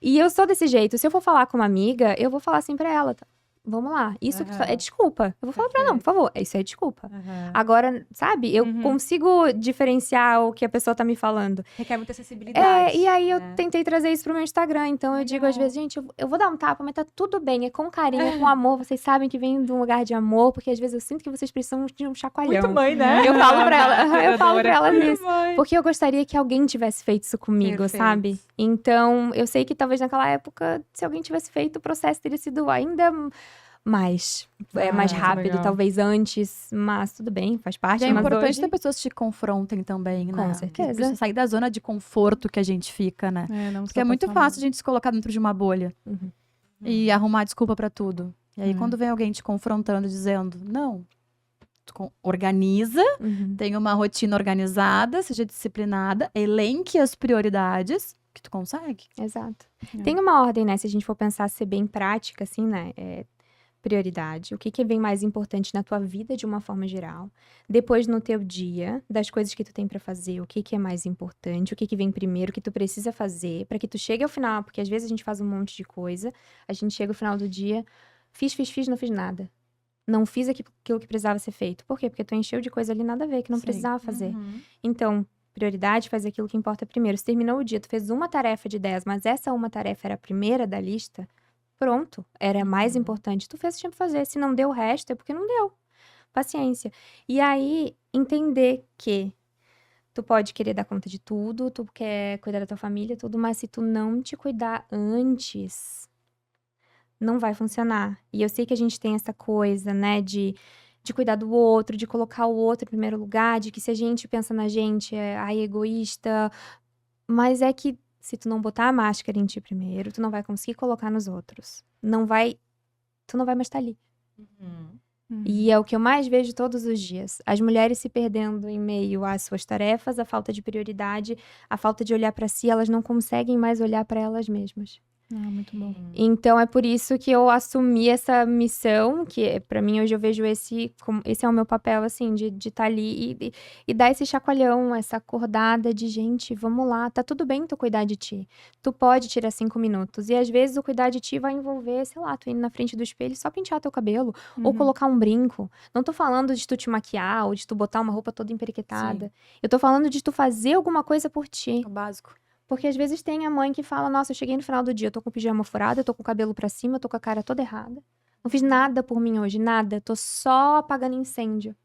E eu sou desse jeito. Se eu for falar com uma amiga, eu vou falar assim pra ela, tá? Vamos lá, isso que é desculpa. Eu vou falar pra ela, não, por favor, isso é desculpa. Agora, sabe, eu consigo diferenciar o que a pessoa tá me falando. Requer muita sensibilidade. E aí eu né? tentei trazer isso pro meu Instagram. Então eu digo às vezes, gente, eu vou dar um tapa, mas tá tudo bem. É com carinho, com amor. Vocês sabem que vem de um lugar de amor, porque às vezes eu sinto que vocês precisam de um chacoalhão. Muito mãe, né? Eu falo pra ela, eu falo pra ela isso. Mãe. Porque eu gostaria que alguém tivesse feito isso comigo, Perfeito. sabe? Então, eu sei que talvez naquela época, se alguém tivesse feito, o processo teria sido ainda mais rápido, legal. talvez antes, mas tudo bem, faz parte. E é mas importante hoje... ter pessoas que te confrontem também, né? Com certeza. Precisa sair da zona de conforto que a gente fica, né? Porque é muito fácil a gente se colocar dentro de uma bolha e arrumar desculpa pra tudo. E aí, quando vem alguém te confrontando, dizendo, não, organiza, tenha uma rotina organizada, seja disciplinada, elenque as prioridades que tu consegue. Exato. Tem uma ordem, né? Se a gente for pensar ser bem prática, assim, né? Prioridade. O que vem mais importante na tua vida de uma forma geral. Depois, no teu dia, das coisas que tu tem pra fazer, o que é mais importante, o que vem primeiro, o que tu precisa fazer, pra que tu chegue ao final, porque às vezes a gente faz um monte de coisa, a gente chega ao final do dia, fiz, não fiz nada. Não fiz aquilo que precisava ser feito. Por quê? Porque tu encheu de coisa ali nada a ver, que não precisava fazer. Então, prioridade, fazer aquilo que importa primeiro. Se terminou o dia, tu fez uma tarefa de 10, mas essa uma tarefa era a primeira da lista, pronto, era mais importante. Tu fez o que tinha pra fazer. Se não deu o resto, é porque não deu. Paciência. E aí, entender que tu pode querer dar conta de tudo, tu quer cuidar da tua família, tudo, mas se tu não te cuidar antes, não vai funcionar. E eu sei que a gente tem essa coisa, né, de cuidar do outro, de colocar o outro em primeiro lugar, de que se a gente pensa na gente, egoísta, mas é que se tu não botar a máscara em ti primeiro, tu não vai conseguir colocar nos outros. Tu não vai mais estar ali. E é o que eu mais vejo todos os dias. As mulheres se perdendo em meio às suas tarefas, a falta de prioridade, a falta de olhar pra si, elas não conseguem mais olhar pra elas mesmas. Muito bom. Então, é por isso que eu assumi essa missão, que pra mim hoje eu vejo esse é o meu papel, assim, de estar ali e dar esse chacoalhão, essa acordada de, gente, vamos lá, tá tudo bem tu cuidar de ti. Tu pode tirar 5 minutos. E às vezes o cuidar de ti vai envolver, sei lá, tu indo na frente do espelho e só pentear teu cabelo, ou colocar um brinco. Não tô falando de tu te maquiar, ou de tu botar uma roupa toda emperequetada. Eu tô falando de tu fazer alguma coisa por ti. O básico. Porque às vezes tem a mãe que fala, nossa, eu cheguei no final do dia, eu tô com o pijama furado, eu tô com o cabelo pra cima, eu tô com a cara toda errada. Não fiz nada por mim hoje, nada. Tô só apagando incêndio.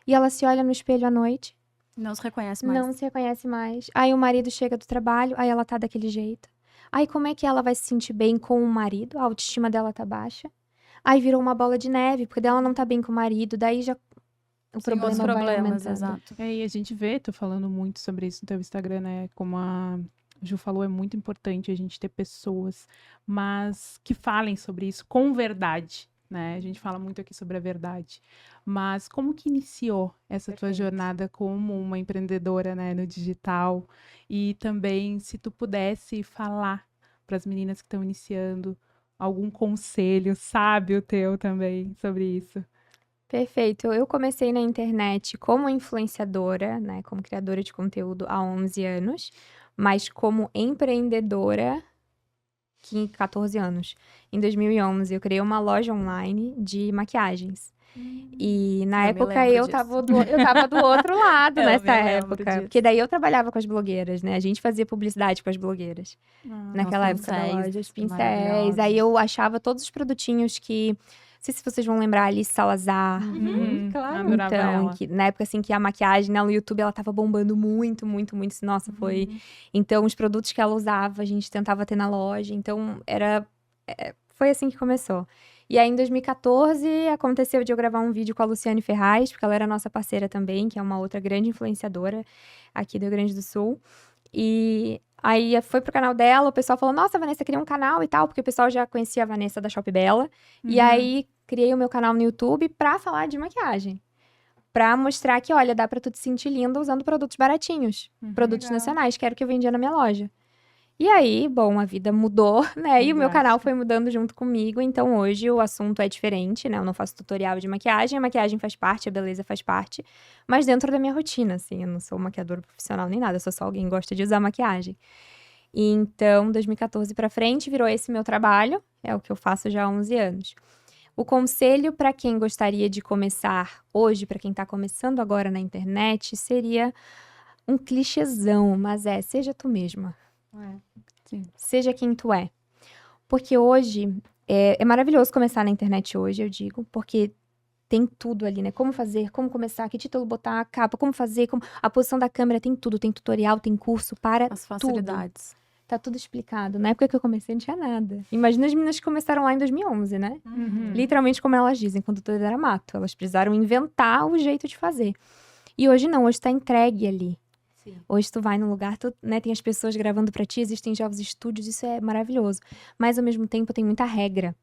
E ela se olha no espelho à noite, Não se reconhece mais. não se reconhece mais. Aí o marido chega do trabalho, aí ela tá daquele jeito. Aí como é que ela vai se sentir bem com o marido? A autoestima dela tá baixa. Aí virou uma bola de neve, porque dela não tá bem com o marido, daí já o Sim, os problema vai problemas, aumentando. exato. E a gente vê, tô falando muito sobre isso no teu Instagram, né? Como a Ju falou, é muito importante a gente ter pessoas, mas que falem sobre isso com verdade. né? A gente fala muito aqui sobre a verdade. Mas como que iniciou essa tua Perfeito. jornada como uma empreendedora, né, no digital? E também, se tu pudesse falar para as meninas que estão iniciando algum conselho sábio teu também sobre isso. Perfeito. Eu comecei na internet como influenciadora, né, como criadora de conteúdo há 11 anos, mas como empreendedora 14 anos. Em 2011, eu criei uma loja online de maquiagens. E na Eu me época lembro eu disso. tava do outro lado Eu nessa me lembro época. disso. Porque daí eu trabalhava com as blogueiras, né? A gente fazia publicidade com as blogueiras. Naquela Os época da pincéis loja, os pincéis. maravilhosos. Aí eu achava todos os produtinhos que. Não sei se vocês vão lembrar, Alice Salazar. Claro. Adorava Então, ela. na época assim que a maquiagem, né, no YouTube, ela tava bombando muito, muito, muito. Nossa, foi. Então, os produtos que ela usava, a gente tentava ter na loja. Então, foi assim que começou. E aí, em 2014, aconteceu de eu gravar um vídeo com a Luciane Ferraz, porque ela era nossa parceira também, que é uma outra grande influenciadora aqui do Rio Grande do Sul. E aí foi pro canal dela, o pessoal falou: Nossa, Vanessa, cria um canal e tal, porque o pessoal já conhecia a Vanessa da Shop Bella. E aí criei o meu canal no YouTube pra falar de maquiagem. Pra mostrar que, olha, dá pra tu te sentir linda usando produtos baratinhos, produtos Legal. nacionais, que era o que eu vendia na minha loja. E aí, bom, a vida mudou, né? E o meu canal foi mudando junto comigo. Então, hoje o assunto é diferente, né? Eu não faço tutorial de maquiagem. A maquiagem faz parte, a beleza faz parte. Mas dentro da minha rotina, assim. Eu não sou maquiadora profissional nem nada. Eu sou só alguém que gosta de usar maquiagem. E então, 2014 pra frente, virou esse meu trabalho. É o que eu faço já há 11 anos. O conselho para quem gostaria de começar hoje, para quem tá começando agora na internet, seria um clichêzão, mas seja tu mesma. Seja quem tu é. Porque hoje, é maravilhoso começar na internet hoje, eu digo, porque tem tudo ali, né? Como fazer, como começar, que título botar, a capa, como fazer, a posição da câmera, tem tudo. Tem tutorial, tem curso para As facilidades. Tá tudo explicado. Na época que eu comecei, não tinha nada. Imagina as meninas que começaram lá em 2011, né? Literalmente, como elas dizem, quando tudo era mato. Elas precisaram inventar o jeito de fazer. E hoje não, hoje tá entregue ali. Sim. Hoje tu vai num lugar, né, tem as pessoas gravando pra ti, existem jovens estúdios, isso é maravilhoso. Mas ao mesmo tempo tem muita regra.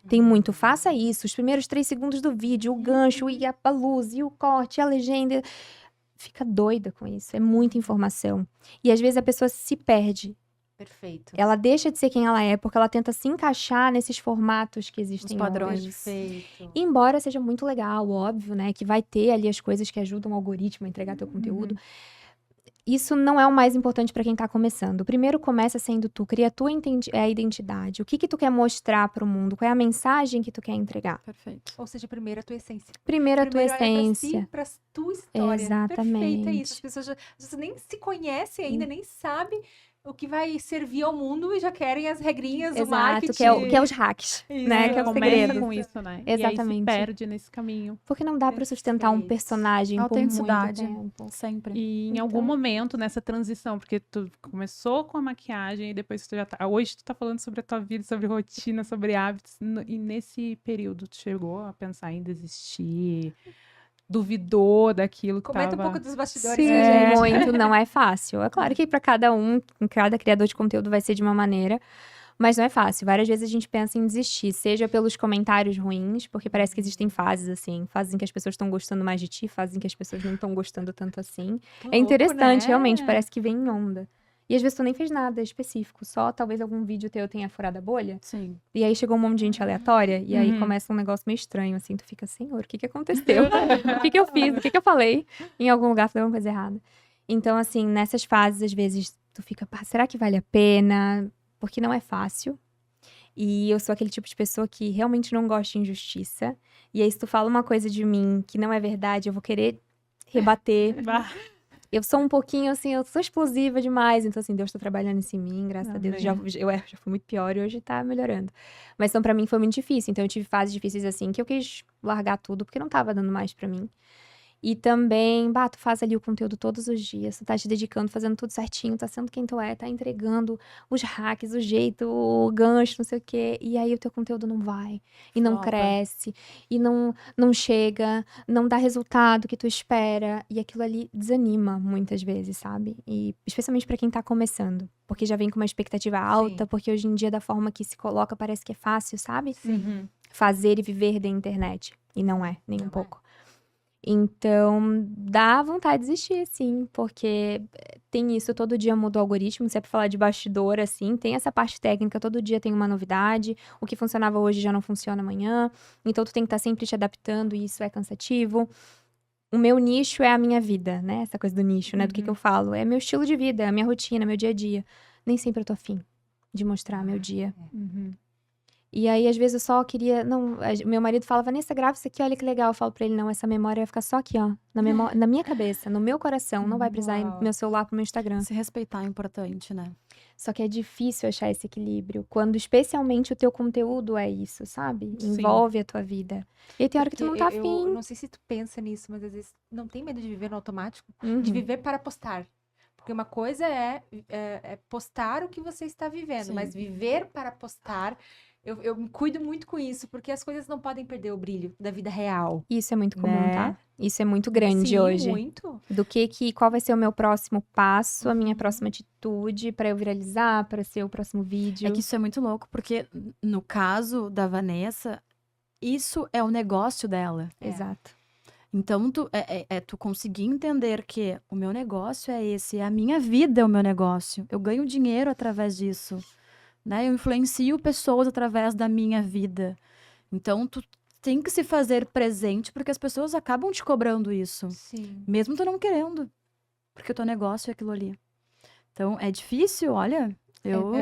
Tem muito, faça isso, os primeiros 3 segundos do vídeo, o gancho, e a luz, e o corte, e a legenda. Fica doida com isso, é muita informação. E às vezes a pessoa se perde. Perfeito. Ela deixa de ser quem ela é, porque ela tenta se encaixar nesses formatos que existem Os padrões. hoje. Perfeito. Embora seja muito legal, óbvio, né? Que vai ter ali as coisas que ajudam o algoritmo a entregar teu conteúdo. Isso não é o mais importante pra quem tá começando. O primeiro começa sendo tu, cria a tua identidade. O que tu quer mostrar pro mundo? Qual é a mensagem que tu quer entregar? Perfeito. Ou seja, primeiro a tua essência. Primeiro a tua Primeiro olha essência. pra tua história. Exatamente. Perfeito, é isso. As pessoas já nem se conhecem ainda, nem sabem o que vai servir ao mundo e já querem as regrinhas, o marketing. Exato, que é os hacks, Isso, né? Que é o Começa segredo. com isso, né? E aí se Exatamente. perde nesse caminho. Porque não dá pra sustentar um Perfeito. personagem por muito Autenticidade. tempo. Sempre. E em Então- algum momento nessa transição, porque tu começou com a maquiagem e depois tu já tá. Hoje tu tá falando sobre a tua vida, sobre rotina, sobre hábitos. E nesse período tu chegou a pensar em desistir? Duvidou daquilo que Comenta tava... um pouco dos bastidores. Sim, né, gente? muito, não é fácil. É claro que pra cada cada criador de conteúdo vai ser de uma maneira, mas não é fácil. Várias vezes a gente pensa em desistir, seja pelos comentários ruins, porque parece que existem fases assim, fases em que as pessoas estão gostando mais de ti, fases em que as pessoas não estão gostando tanto assim. É interessante, realmente, parece que vem em onda. E às vezes tu nem fez nada específico, só talvez algum vídeo teu tenha furado a bolha. Sim. E aí chegou um monte de gente aleatória, e aí Uhum. começa um negócio meio estranho, assim, tu fica, Senhor, o que aconteceu? O que eu fiz? O que eu falei? Em algum lugar falei alguma coisa errada. Então, assim, nessas fases, às vezes, tu fica, pá, será que vale a pena? Porque não é fácil. E eu sou aquele tipo de pessoa que realmente não gosta de injustiça. E aí, se tu fala uma coisa de mim que não é verdade, eu vou querer rebater. Bah, Eu sou um pouquinho, assim, eu sou explosiva demais. Então, assim, Deus tá trabalhando isso em mim, graças a Deus. Já fui muito pior e hoje tá melhorando. Mas, então, pra mim foi muito difícil. Então, eu tive fases difíceis, assim, que eu quis largar tudo, porque não tava dando mais pra mim. E também, tu faz ali o conteúdo todos os dias, tu tá te dedicando, fazendo tudo certinho, tá sendo quem tu é, tá entregando os hacks, o jeito, o gancho, não sei o quê. E aí o teu conteúdo não vai, e não Flopa. cresce, e não chega, não dá resultado que tu espera. E aquilo ali desanima muitas vezes, sabe? E especialmente pra quem tá começando, porque já vem com uma expectativa alta, porque hoje em dia, da forma que se coloca, parece que é fácil, sabe? uhum. fazer e viver da internet. E não é, nem Não um é. pouco. Então, dá vontade de desistir, sim, porque tem isso, todo dia muda o algoritmo, se é pra falar de bastidor, assim, tem essa parte técnica, todo dia tem uma novidade, o que funcionava hoje já não funciona amanhã, então tu tem que estar sempre te adaptando e isso é cansativo. O meu nicho é a minha vida, né? Essa coisa do nicho, né? Do que eu falo. É meu estilo de vida, é a minha rotina, meu dia a dia. Nem sempre eu tô afim de mostrar meu dia. Uhum. E aí, às vezes, eu só queria... Não, meu marido fala, Vanessa, grava isso aqui, olha que legal. Eu falo pra ele, não, essa memória vai ficar só aqui, ó. Na minha cabeça, no meu coração. Não vai precisar ir Uau. meu celular pro meu Instagram. Se respeitar é importante, né? Só que é difícil achar esse equilíbrio. Quando, especialmente, o teu conteúdo é isso, sabe? Sim. Envolve a tua vida. E aí tem hora que tu não tá Porque eu afim. não sei se tu pensa nisso, mas às vezes não tem medo de viver no automático? Uhum. De viver para postar. Porque uma coisa é postar o que você está vivendo, Sim. mas viver para postar, eu me cuido muito com isso, porque as coisas não podem perder o brilho da vida real. Isso é muito comum, Né? tá? Isso é muito grande Sim, hoje. muito. Do qual vai ser o meu próximo passo, a minha Uhum. próxima atitude pra eu viralizar, pra ser o próximo vídeo. É que isso é muito louco, porque no caso da Vanessa, isso é o negócio dela. Exato. Então, tu conseguir entender que o meu negócio é esse, a minha vida é o meu negócio. Eu ganho dinheiro através disso, né? Eu influencio pessoas através da minha vida. Então, tu tem que se fazer presente, porque as pessoas acabam te cobrando isso. Sim. Mesmo tu não querendo, porque o teu negócio é aquilo ali. Então, é difícil, olha, eu...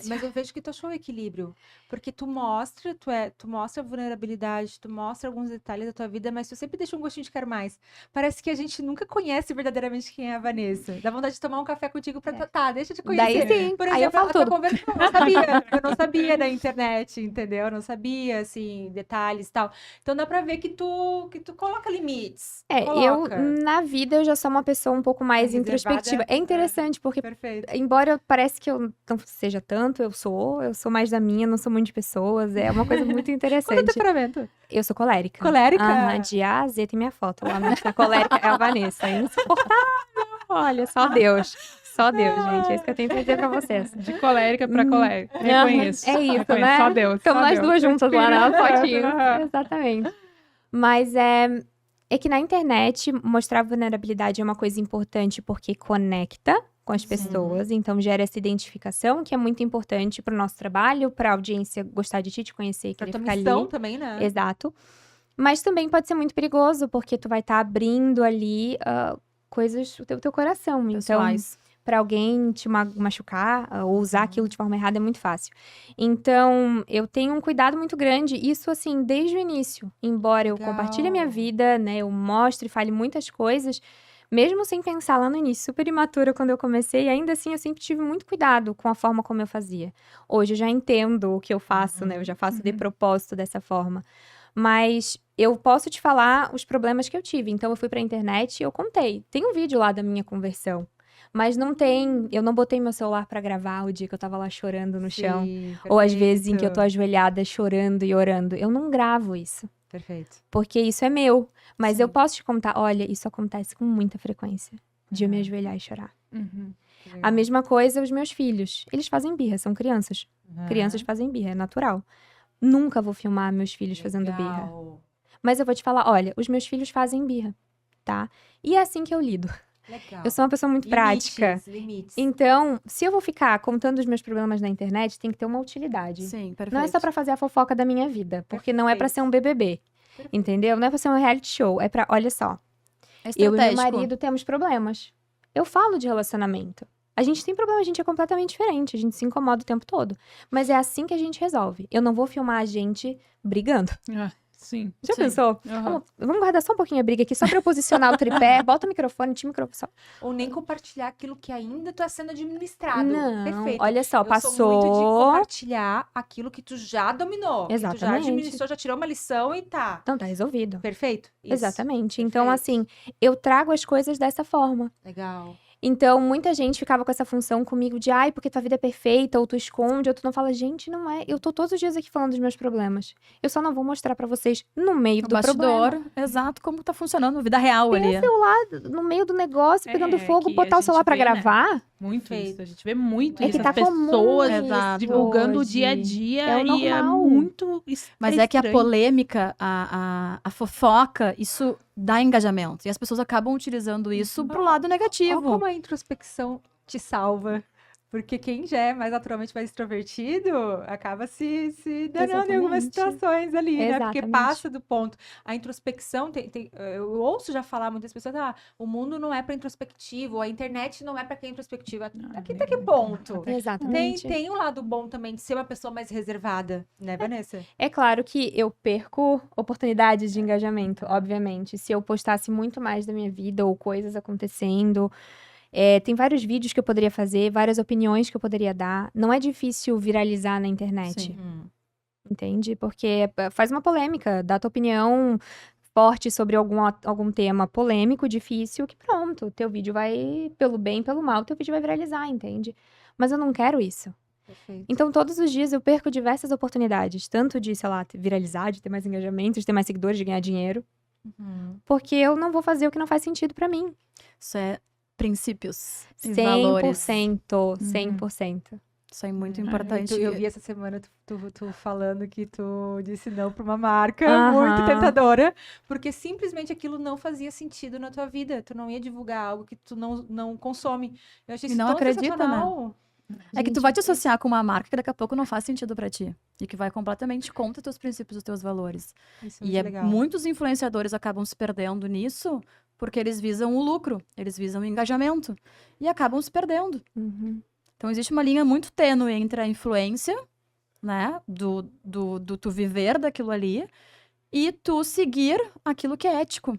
Mas eu vejo que tu achou o equilíbrio. Porque tu mostra a vulnerabilidade, tu mostra alguns detalhes da tua vida, mas tu sempre deixa um gostinho de quero mais. Parece que a gente nunca conhece verdadeiramente quem é a Vanessa. Dá vontade de tomar um café contigo pra tá, deixa eu te conhecer. Daí sim, Por aí eu exemplo, falo a tua tudo. conversa eu não sabia da internet, entendeu? Eu não sabia, assim, detalhes e tal. Então dá pra ver que tu coloca limites. Coloca. Na vida, eu já sou uma pessoa um pouco mais Mais reservada, introspectiva. É interessante, porque Perfeito. embora parece que eu não seja tanto, eu sou mais da minha, não sou muito de pessoas. É uma coisa muito Qual é o interessante. temperamento? Eu sou colérica. Colérica? Aham, de A a Z tem minha foto. Lá na colérica é a Vanessa. É insuportável. Olha, só Deus. Só Deus, gente. É isso que eu tenho pra dizer pra vocês. De colérica pra colérica. Aham, Reconheço. é isso, Reconheço. né? Só Deus. Estamos só nós Deus. duas juntas lá na Espírito fotinho. Santo, aham. Exatamente. Mas é que na internet mostrar vulnerabilidade é uma coisa importante porque conecta com as pessoas, então gera essa identificação que é muito importante pro nosso trabalho, pra audiência gostar de ti, te conhecer, Pra querer tua ficar missão ali. também, né? Exato. Mas também pode ser muito perigoso, porque tu vai estar abrindo ali coisas do teu coração. Então, Pessoais. pra alguém te machucar ou usar aquilo de forma errada é muito fácil. Então, eu tenho um cuidado muito grande, isso assim, desde o início. Embora eu Legal. compartilhe a minha vida, né, eu mostre, fale muitas coisas, mesmo sem pensar lá no início, super imatura quando eu comecei, ainda assim eu sempre tive muito cuidado com a forma como eu fazia. Hoje eu já entendo o que eu faço, né, eu já faço de propósito dessa forma. Mas eu posso te falar os problemas que eu tive. Então, eu fui pra internet e eu contei. Tem um vídeo lá da minha conversão. Mas não tem... Eu não botei meu celular pra gravar o dia que eu tava lá chorando no chão. Sim, Ou às vezes em que eu tô perfeito. ajoelhada chorando e orando. Eu não gravo isso. Perfeito. Porque isso é meu. Mas Sim. eu posso te contar, olha, isso acontece com muita frequência. De eu me ajoelhar e chorar. Uhum. A mesma coisa os meus filhos. Eles fazem birra, são crianças. Crianças fazem birra, é natural. Nunca vou filmar meus filhos fazendo birra. Legal. Mas eu vou te falar, olha, os meus filhos fazem birra, tá? E é assim que eu lido. Legal. Eu sou uma pessoa muito prática. Limites. Então, se eu vou ficar contando os meus problemas na internet, tem que ter uma utilidade. Sim, perfeito. Não é só pra fazer a fofoca da minha vida, porque não é pra ser um BBB, entendeu? Não é pra ser um reality show, é pra, olha só, É eu e meu estratégico. marido temos problemas. Eu falo de relacionamento. A gente tem problema, a gente é completamente diferente, a gente se incomoda o tempo todo. Mas é assim que a gente resolve. Eu não vou filmar a gente brigando. Ah, sim. Já Sim. pensou? Aham. Vamos guardar só um pouquinho a briga aqui, só pra eu posicionar o tripé, bota o microfone, tira o microfone. Só. Ou nem compartilhar aquilo que ainda tá sendo administrado. Não, Perfeito. olha só, Eu sou muito de passou. compartilhar aquilo que tu já dominou. Que tu já Exatamente. administrou, já tirou uma lição e tá. Não, tá resolvido. Perfeito? Isso. Exatamente. Então, Perfeito. assim, eu trago as coisas dessa forma. Legal. Então, muita gente ficava com essa função comigo de, ai, porque tua vida é perfeita, ou tu esconde, ou tu não fala, gente, não é. Eu tô todos os dias aqui falando dos meus problemas. Eu só não vou mostrar pra vocês no meio O do problema. bastidor, exato, como tá funcionando a vida real ali. No meio do negócio, pegando É, fogo, que botar a o celular gente pra vê, né? gravar. Muito Perfeito. isso. A gente vê muito É isso. que tá As pessoas comum Exato. divulgando o hoje. dia a dia É o e é normal. muito Mas é que a estranho. polêmica, a fofoca, isso dá engajamento. E as pessoas acabam utilizando isso pro lado Olha negativo. como a introspecção te salva. Porque quem já é mais naturalmente mais extrovertido acaba se danando em algumas Exatamente. situações ali, né? Porque Exatamente. passa do ponto. A introspecção, eu ouço já falar muitas pessoas, o mundo não é para introspectivo, a internet não é para quem é introspectivo. Até que ponto? Exatamente. Tem um lado bom também de ser uma pessoa mais reservada, né, Vanessa? É claro que eu perco oportunidades de engajamento, obviamente. Se eu postasse muito mais da minha vida ou coisas acontecendo. Tem vários vídeos que eu poderia fazer, várias opiniões que eu poderia dar. Não é difícil viralizar na internet, Sim. entende? Porque faz uma polêmica, dá tua opinião forte sobre algum tema polêmico, difícil, que pronto, teu vídeo vai, pelo bem e pelo mal, teu vídeo vai viralizar, entende? Mas eu não quero isso. Perfeito. Então, todos os dias eu perco diversas oportunidades, tanto de, sei lá, viralizar, de ter mais engajamento, de ter mais seguidores, de ganhar dinheiro, porque eu não vou fazer o que não faz sentido pra mim. Isso é princípios e valores. 100%, 100%. Isso é muito Ah, importante. eu vi essa semana tu falando que tu disse não pra uma marca Aham. muito tentadora, porque simplesmente aquilo não fazia sentido na tua vida. Tu não ia divulgar algo que tu não consome. Eu achei E isso não tão acredita, sensacional. É que tu vai te associar com uma marca que daqui a pouco não faz sentido pra ti. E que vai completamente contra teus princípios, os teus valores. Isso é E muito legal. muitos influenciadores acabam se perdendo nisso porque eles visam o lucro, eles visam o engajamento. E acabam se perdendo. Uhum. Então existe uma linha muito tênue entre a influência, né? Do tu viver daquilo ali e tu seguir aquilo que é ético.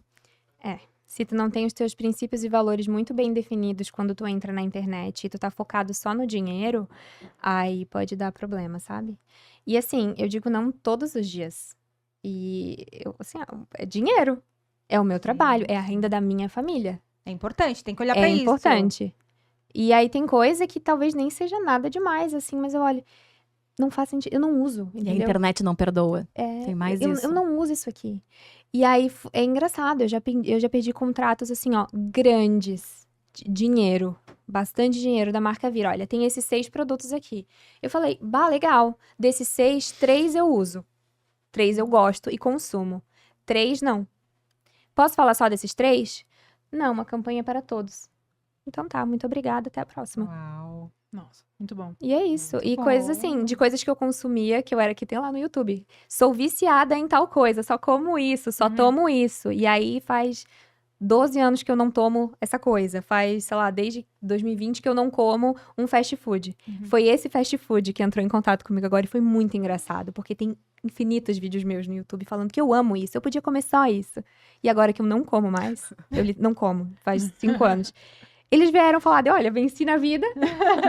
Se tu não tem os teus princípios e valores muito bem definidos quando tu entra na internet e tu tá focado só no dinheiro, aí pode dar problema, sabe? E assim, eu digo não todos os dias. E eu, assim, é dinheiro. É o meu trabalho, é a renda da minha família. É importante, tem que olhar É pra isso. importante. E aí tem coisa que talvez nem seja nada demais, assim, mas eu olho, não faz sentido, eu não uso, E a entendeu? internet não perdoa. Tem mais eu, isso. eu não uso isso aqui. E aí é engraçado, eu já perdi contratos assim, ó, grandes, dinheiro, bastante dinheiro da marca Vira. Olha, tem esses 6 produtos aqui. Eu falei, bah, legal. Desses 6, 3 eu uso. 3 eu gosto e consumo. 3 não. Posso falar só desses 3? Não, uma campanha para todos. Então tá, muito obrigada, até a próxima. Uau. Nossa, muito bom. E é isso. Muito E bom. coisas assim, de coisas que eu consumia, que eu era que tem lá no YouTube. Sou viciada em tal coisa, só como isso, só Uhum. tomo isso. E aí faz 12 anos que eu não tomo essa coisa. Faz, sei lá, desde 2020 que eu não como um fast food. Uhum. Foi esse fast food que entrou em contato comigo agora e foi muito engraçado, porque tem infinitos vídeos meus no YouTube falando que eu amo isso, eu podia comer só isso. E agora que eu não como mais, não como, faz 5 anos. Eles vieram falar, olha, venci na vida,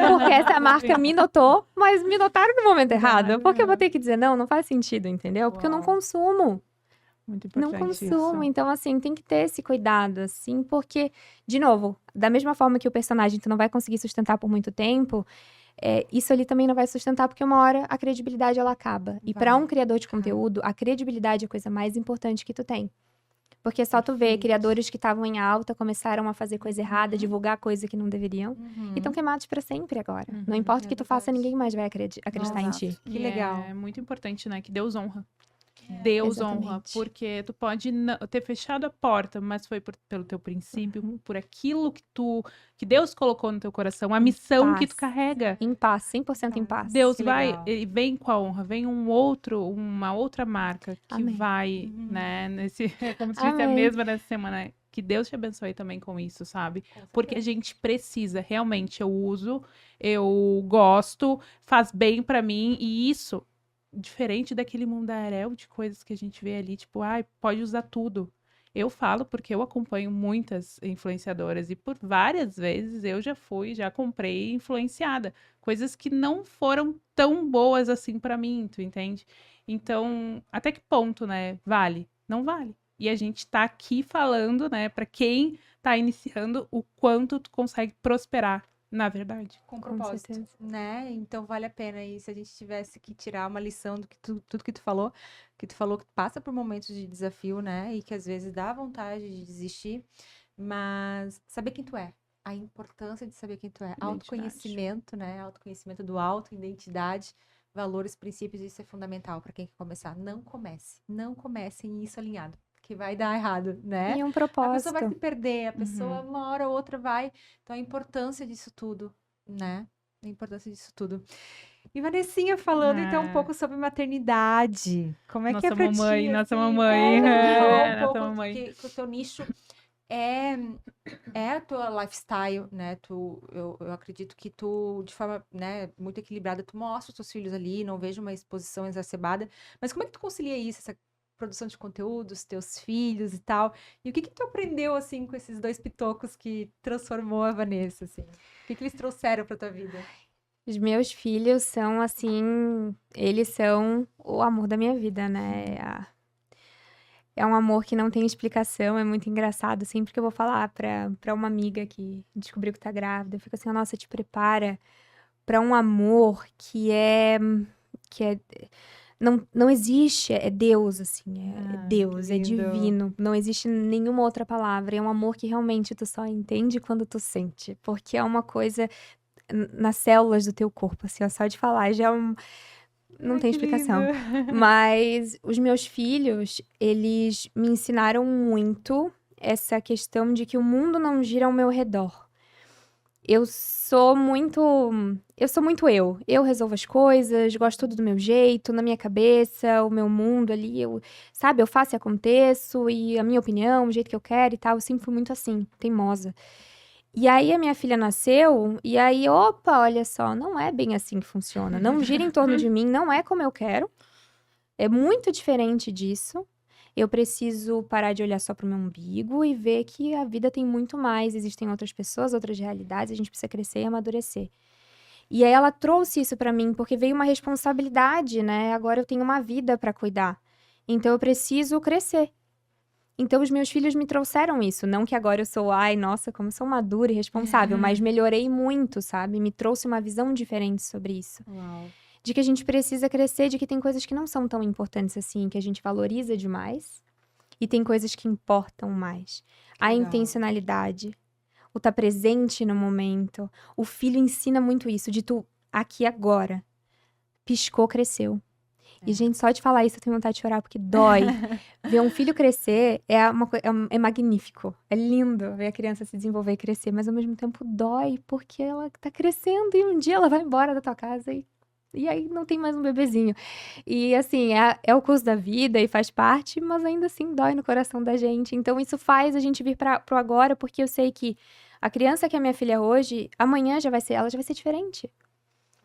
porque essa marca me notou, mas me notaram no momento errado. Porque eu vou ter que dizer, não faz sentido, entendeu? Porque eu não Uau. consumo. Muito Não importante consumo. isso. Então, assim, tem que ter esse cuidado, assim, porque, de novo, da mesma forma que o personagem tu não vai conseguir sustentar por muito tempo, isso ali também não vai sustentar, porque uma hora a credibilidade ela acaba. E para Vai um criador de acabar. conteúdo, a credibilidade é a coisa mais importante que tu tem. Porque só tu vê Perfeito. criadores que estavam em alta, começaram a fazer coisa errada, Uhum. divulgar coisa que não deveriam, Uhum. e estão queimados para sempre agora. Não Uhum. importa o É que tu faça, verdade. ninguém mais vai acreditar em ti. Que E legal. É muito importante, né? Que Deus honra. Deus honra. Exatamente. Porque tu pode ter fechado a porta, mas foi pelo teu princípio, por aquilo que Deus colocou no teu coração, a missão que tu paz. carrega. Em paz, 100% em paz. Deus Que vai, legal. ele vem com a honra, vem uma outra marca que Amém. vai, né, como se disse a Amém. mesma nessa semana, que Deus te abençoe também com isso, sabe? Porque a gente precisa, realmente, eu uso, eu gosto, faz bem pra mim, e isso, diferente daquele mundaréu de coisas que a gente vê ali, tipo, pode usar tudo. Eu falo porque eu acompanho muitas influenciadoras e por várias vezes eu já comprei influenciada. Coisas que não foram tão boas assim pra mim, tu entende? Então, até que ponto, né? Vale? Não vale. E a gente tá aqui falando, né, pra quem tá iniciando, o quanto tu consegue prosperar, na verdade. Com Com propósito, certeza. né? Então vale a pena. E se a gente tivesse que tirar uma lição do que tudo que tu falou que passa por momentos de desafio, né? E que às vezes dá vontade de desistir, mas saber quem tu é. a importância de saber quem tu é. Identidade. Autoconhecimento, né? Autoconhecimento do auto, identidade, valores, princípios, isso é fundamental para quem quer começar. Não comece. Não comece nisso alinhado, que vai dar errado, né? E um A pessoa vai propósito. se perder, a pessoa uma hora ou outra vai. Então a importância disso tudo, né? A importância disso tudo. E Vanessinha, falando então um Ah. pouco sobre maternidade. Como é que é Nossa pra mamãe, ti, nossa assim? mamãe. Tu falou um Nossa pouco mamãe. que o teu nicho é a tua lifestyle, né? Eu acredito que tu, de forma, né, muito equilibrada, tu mostra os teus filhos ali, não vejo uma exposição exacerbada. Mas como é que tu concilia isso, essa produção de conteúdos, teus filhos e tal? E o que tu aprendeu, assim, com esses 2 pitocos que transformou a Vanessa, assim? O que eles trouxeram pra tua vida? Os meus filhos são, assim, eles são o amor da minha vida, né? É um amor que não tem explicação, é muito engraçado. Sempre que eu vou falar pra uma amiga que descobriu que tá grávida, eu fico assim, nossa, te prepara pra um amor que é não existe, é Deus, assim, é Deus, que é lindo. divino, não existe nenhuma outra palavra. É um amor que realmente tu só entende quando tu sente, porque é uma coisa nas células do teu corpo, assim, ó, só de falar já não Ai, tem que explicação. lindo. Mas os meus filhos, eles me ensinaram muito essa questão de que o mundo não gira ao meu redor. Eu sou muito eu. Eu resolvo as coisas, gosto tudo do meu jeito, na minha cabeça, o meu mundo ali, sabe, eu faço e aconteço, e a minha opinião, o jeito que eu quero e tal, eu sempre fui muito assim, teimosa. E aí a minha filha nasceu, e aí, opa, olha só, não é bem assim que funciona. Não gira em torno de mim, não é como eu quero. É muito diferente disso. Eu preciso parar de olhar só pro meu umbigo e ver que a vida tem muito mais. Existem outras pessoas, outras realidades, a gente precisa crescer e amadurecer. E aí ela trouxe isso pra mim, porque veio uma responsabilidade, né? Agora eu tenho uma vida pra cuidar. Então eu preciso crescer. Então os meus filhos me trouxeram isso. Não que agora eu sou, ai, nossa, como eu sou madura e responsável, mas melhorei muito, sabe? Me trouxe uma visão diferente sobre isso. Uau. De que a gente precisa crescer, de que tem coisas que não são tão importantes assim, que a gente valoriza demais. E tem coisas que importam mais. A legal. intencionalidade, o estar presente no momento. O filho ensina muito isso, de tu, aqui agora. Piscou, cresceu. E, gente, só de falar isso eu tenho vontade de chorar, porque dói. Ver um filho crescer é magnífico. É lindo ver a criança se desenvolver e crescer, mas ao mesmo tempo dói, porque ela tá crescendo e um dia ela vai embora da tua casa e aí não tem mais um bebezinho. E assim, é o curso da vida e faz parte, mas ainda assim dói no coração da gente. Então isso faz a gente vir pro agora, porque eu sei que a criança que é minha filha hoje, amanhã ela já vai ser diferente.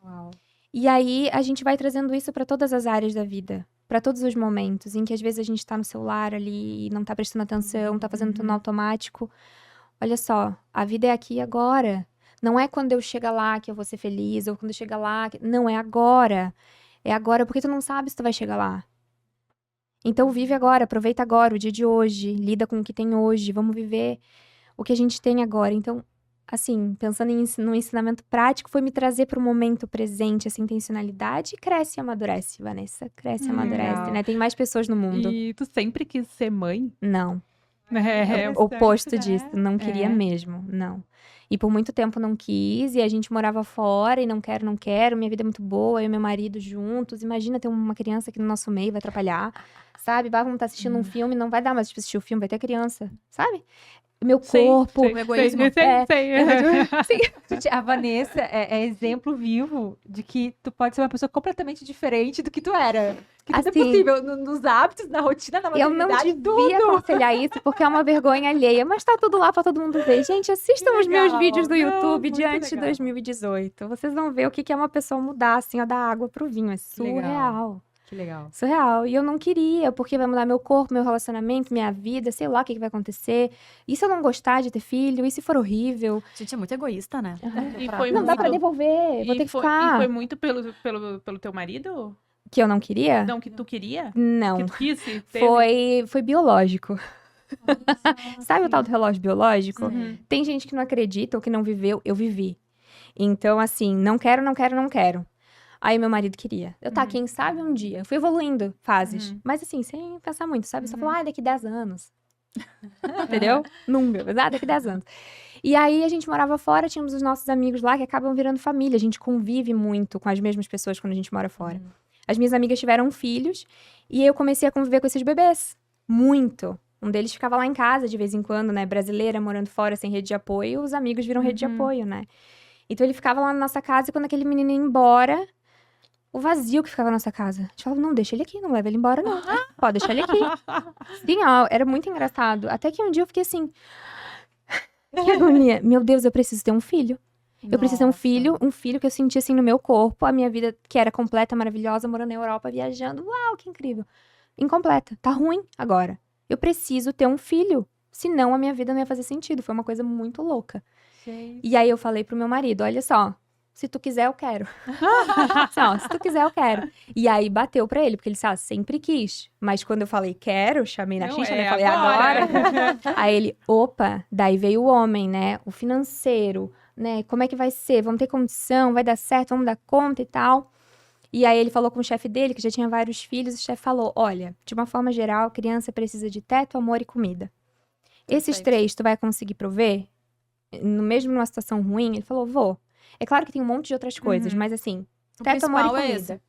Uau. E aí a gente vai trazendo isso pra todas as áreas da vida, pra todos os momentos em que às vezes a gente tá no celular ali e não tá prestando atenção, tá fazendo tudo no automático. Olha só, a vida é aqui e agora. Não é quando eu chegar lá que eu vou ser feliz, ou quando eu chegar lá. Não, é agora. É agora, porque tu não sabe se tu vai chegar lá. Então vive agora, aproveita agora, o dia de hoje, lida com o que tem hoje, vamos viver o que a gente tem agora. Então, assim, pensando no ensinamento prático, foi me trazer para o momento presente essa intencionalidade e cresce e amadurece, Vanessa. Cresce e amadurece, legal. né? Tem mais pessoas no mundo. E tu sempre quis ser mãe? Não. É, O oposto né? disso, não queria É. mesmo, não. E por muito tempo não quis, e a gente morava fora, e não quero, minha vida é muito boa, eu e meu marido juntos. Imagina ter uma criança aqui no nosso meio, vai atrapalhar, sabe? Vamos estar assistindo um filme, não vai dar mais pra assistir o filme, vai ter criança, sabe? Meu corpo. Sei, o egoísmo. Sei. Sim. Gente, a Vanessa é exemplo vivo de que tu pode ser uma pessoa completamente diferente do que tu era. Que tudo Assim, é possível, nos hábitos, na rotina, na Eu não maternidade, devia tudo. aconselhar isso, porque é uma vergonha alheia, mas tá tudo lá pra todo mundo ver. Gente, assistam Que os meus legal. vídeos do Não, YouTube de muito antes de legal. 2018. Vocês vão ver o que é uma pessoa mudar, assim, ó, da água pro vinho. É legal. surreal. Que legal. Surreal. E eu não queria, porque vai mudar meu corpo, meu relacionamento, minha vida, sei lá o que vai acontecer. E se eu não gostar de ter filho? E se for horrível? Gente, é muito egoísta, né? E Pra- foi Não dá muito- pra devolver, vou ter que E ficar. foi muito pelo teu marido? Que eu não queria? Não, que tu queria? Não. Que tu quis? Teve? Foi biológico. Sabe o tal do relógio biológico? Uhum. Tem gente que não acredita ou que não viveu, eu vivi. Então, assim, não quero. Aí meu marido queria. Quem sabe um dia. Eu fui evoluindo fases. Uhum. Mas assim, sem pensar muito, sabe? Só falar, daqui 10 anos. Entendeu? Nunca. Mas, daqui 10 anos. E aí a gente morava fora, tínhamos os nossos amigos lá que acabam virando família. A gente convive muito com as mesmas pessoas quando a gente mora fora. As minhas amigas tiveram filhos e eu comecei a conviver com esses bebês. Muito. Um deles ficava lá em casa de vez em quando, né? Brasileira, morando fora, sem rede de apoio. Os amigos viram rede de apoio, né? Então ele ficava lá na nossa casa e quando aquele menino ia embora, o vazio que ficava na nossa casa. A gente falava, não, deixa ele aqui, não leva ele embora, não. Pode deixar ele aqui. Sim, ó, era muito engraçado. Até que um dia eu fiquei assim, que agonia. Meu Deus, eu preciso ter um filho. Eu preciso ter um filho que eu senti assim no meu corpo. A minha vida, que era completa, maravilhosa, morando na Europa, viajando. Uau, que incrível. Incompleta. Tá ruim agora. Eu preciso ter um filho. Senão a minha vida não ia fazer sentido. Foi uma coisa muito louca. E aí eu falei pro meu marido, olha só, se tu quiser eu quero. Só, se tu quiser eu quero. E aí bateu pra ele, porque ele sempre quis. Mas quando eu falei quero, chamei na xixa, né? Falei agora. Aí ele, opa, daí veio o homem, né? O financeiro, né? Como é que vai ser? Vamos ter condição? Vai dar certo? Vamos dar conta e tal? E aí ele falou com o chefe dele, que já tinha vários filhos, e o chefe falou, olha, de uma forma geral, criança precisa de teto, amor e comida. Esses 3 tu vai conseguir prover? Mesmo numa situação ruim, ele falou, vou. É claro que tem um monte de outras coisas, mas assim, teto, amor e comida.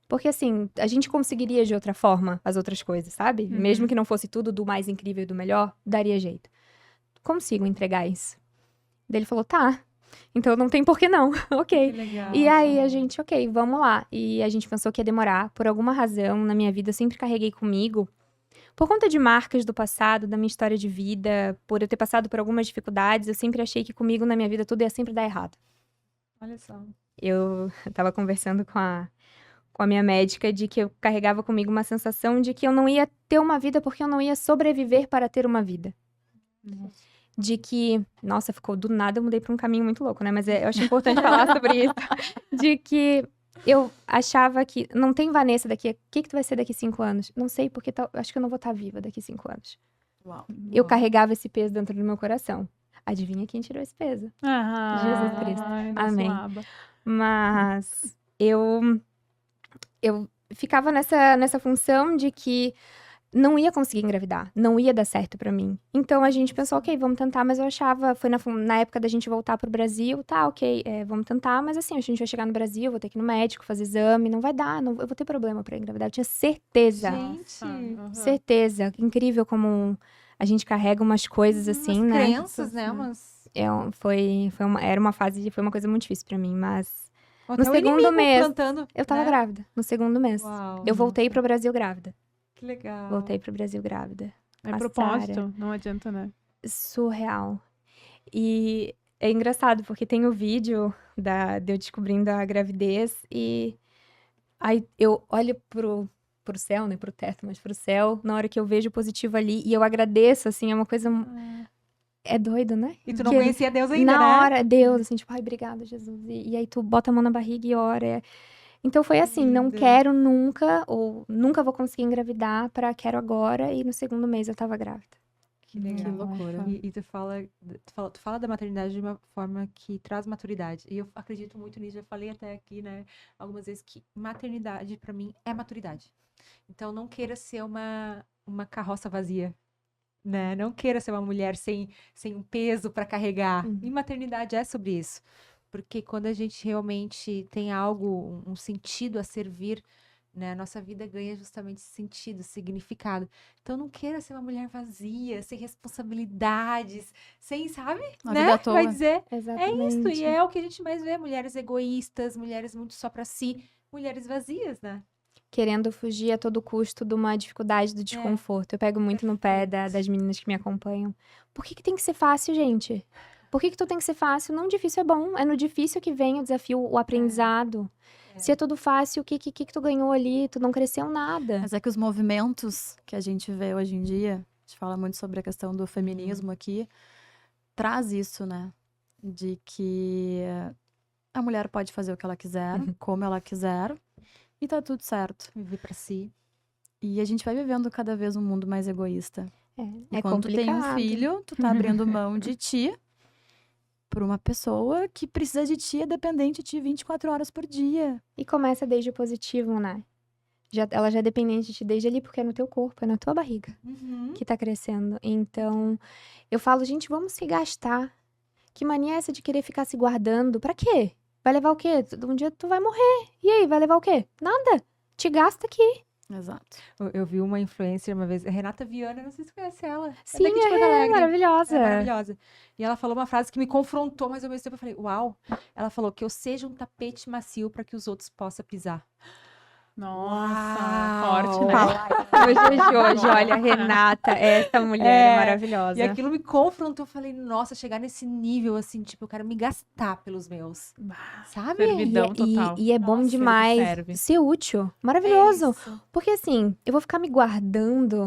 Porque assim, a gente conseguiria de outra forma as outras coisas, sabe? Mesmo que não fosse tudo do mais incrível e do melhor, daria jeito. Consigo entregar isso. Daí ele falou, tá. Então não tem por que não. Ok. Legal. E aí a gente, ok, vamos lá. E a gente pensou que ia demorar. Por alguma razão, na minha vida, eu sempre carreguei comigo. Por conta de marcas do passado, da minha história de vida, por eu ter passado por algumas dificuldades, eu sempre achei que comigo, na minha vida, tudo ia sempre dar errado. Olha só. Eu tava conversando com a minha médica de que eu carregava comigo uma sensação de que eu não ia ter uma vida porque eu não ia sobreviver para ter uma vida. De que... Nossa, ficou do nada, eu mudei pra um caminho muito louco, né? Mas eu acho importante falar sobre isso. De que eu achava que... Não tem Vanessa daqui... O que tu vai ser daqui 5 anos? Não sei, porque acho que eu não vou estar viva daqui 5 anos. Uau. Eu carregava esse peso dentro do meu coração. Adivinha quem tirou esse peso? Jesus Cristo. Amém. Mas eu ficava nessa função de que não ia conseguir engravidar, não ia dar certo pra mim. Então a gente pensou, ok, vamos tentar, mas eu achava, foi na época da gente voltar pro Brasil, tá, ok, vamos tentar, mas assim, a gente vai chegar no Brasil, vou ter que ir no médico, fazer exame, não vai dar, eu vou ter problema pra engravidar. Eu tinha certeza, certeza. Incrível como a gente carrega umas coisas assim, umas né? crenças, né? Era uma fase, foi uma coisa muito difícil pra mim, mas Até no o segundo inimigo mês, plantando, eu tava né? grávida, no segundo mês. Uau, Eu voltei nossa, pro Brasil grávida. que legal. Voltei pro Brasil grávida. É A propósito, Sara. não adianta, né? Surreal. E é engraçado, porque tem o vídeo de eu descobrindo a gravidez e aí eu olho pro céu, né, pro teto, mas pro céu, na hora que eu vejo o positivo ali e eu agradeço, assim, é uma coisa... É doido, né? E tu não Que conhecia Deus ainda, né? na hora, Deus, assim, tipo, ai, obrigada, Jesus. E aí tu bota a mão na barriga e ora. Então foi assim, não Linda. quero nunca, ou nunca vou conseguir engravidar pra quero agora, e no segundo mês eu tava grávida. Que legal. Que loucura. E tu fala da maternidade de uma forma que traz maturidade. E eu acredito muito nisso. Já falei até aqui, né, algumas vezes que maternidade, pra mim, é maturidade. Então, não queira ser uma carroça vazia, né? Não queira ser uma mulher sem um peso pra carregar. E maternidade é sobre isso. Porque quando a gente realmente tem algo, um sentido a servir, né? A nossa vida ganha justamente esse sentido, significado. Então, não queira ser uma mulher vazia, sem responsabilidades, sem, sabe? Uma né? vida à toa. Vai dizer, é Exatamente. isso. E é o que a gente mais vê, mulheres egoístas, mulheres muito só pra si, mulheres vazias, né? Querendo fugir a todo custo de uma dificuldade, do desconforto. Eu pego muito no pé das meninas que me acompanham. Por que tem que ser fácil, gente? Por que tudo tem que ser fácil? Não, difícil é bom. É no difícil que vem o desafio, o aprendizado. Se é tudo fácil, o que tu ganhou ali? Tu não cresceu nada. Mas é que os movimentos que a gente vê hoje em dia, a gente fala muito sobre a questão do feminismo aqui, traz isso, né? De que a mulher pode fazer o que ela quiser, como ela quiser, e tá tudo certo. Viver pra si. E a gente vai vivendo cada vez um mundo mais egoísta. É Quando tu tem um complicado. filho, tu tá abrindo mão de ti por uma pessoa que precisa de ti, é dependente de ti 24 horas por dia. E começa desde o positivo, né? Ela já é dependente de ti desde ali, porque é no teu corpo, é na tua barriga que tá crescendo. Então, eu falo, gente, vamos se gastar. Que mania é essa de querer ficar se guardando? Pra quê? Vai levar o quê? Um dia tu vai morrer. E aí, vai levar o quê? Nada. Te gasta aqui. Exato. Eu vi uma influencer uma vez, Renata Viana, não sei se você conhece ela. Sim, daqui de Porto Alegre. maravilhosa. É maravilhosa. E ela falou uma frase que me confrontou, mas ao mesmo tempo eu falei, uau. Ela falou que eu seja um tapete macio para que os outros possam pisar. Nossa, Uau! forte, né? Hoje, olha, Renata, essa mulher é maravilhosa. E aquilo me confrontou, eu falei, nossa, chegar nesse nível, assim, tipo, eu quero me gastar pelos meus, sabe? Servidão total. E é bom Nossa, demais serve. ser útil. Maravilhoso. É isso. Porque assim, eu vou ficar me guardando,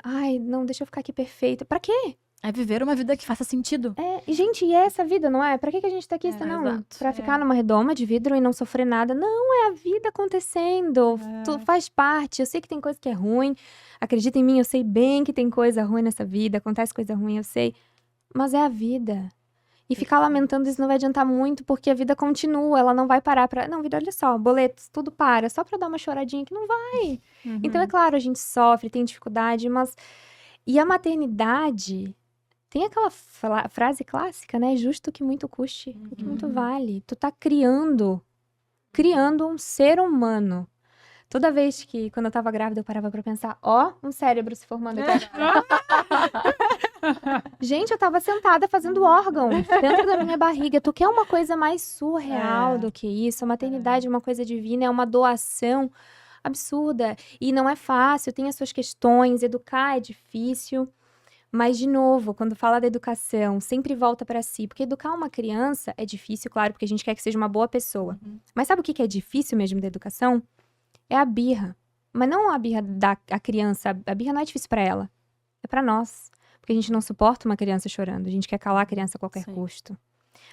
Ai, não, deixa eu ficar aqui perfeita. Pra quê? É viver uma vida que faça sentido. E, gente, e é essa vida, não é? Pra que a gente tá aqui, senão? exato. Pra ficar numa redoma de vidro e não sofrer nada? Não, é a vida acontecendo. Faz parte. Eu sei que tem coisa que é ruim. Acredita em mim, eu sei bem que tem coisa ruim nessa vida. Acontece coisa ruim, eu sei. Mas é a vida. E ficar lamentando isso não vai adiantar muito, porque a vida continua. Ela não vai parar pra... Não, vida, olha só, boletos, tudo para. Só pra dar uma choradinha que não vai. Uhum. Então, é claro, a gente sofre, tem dificuldade, mas... E a maternidade... Tem aquela frase clássica, né? Justo que muito custe, o que muito vale. Tu tá criando um ser humano. Toda vez que, quando eu tava grávida, eu parava pra pensar, um cérebro se formando aqui. Gente, eu tava sentada fazendo órgãos dentro da minha barriga. Tu quer uma coisa mais surreal do que isso? A maternidade é uma coisa divina, é uma doação absurda. E não é fácil, tem as suas questões, educar é difícil. Mas, de novo, quando fala da educação, sempre volta pra si. Porque educar uma criança é difícil, claro, porque a gente quer que seja uma boa pessoa. Mas sabe o que é difícil mesmo da educação? É a birra. Mas não a birra da criança. A birra não é difícil pra ela. É pra nós. Porque a gente não suporta uma criança chorando. A gente quer calar a criança a qualquer Sim. custo.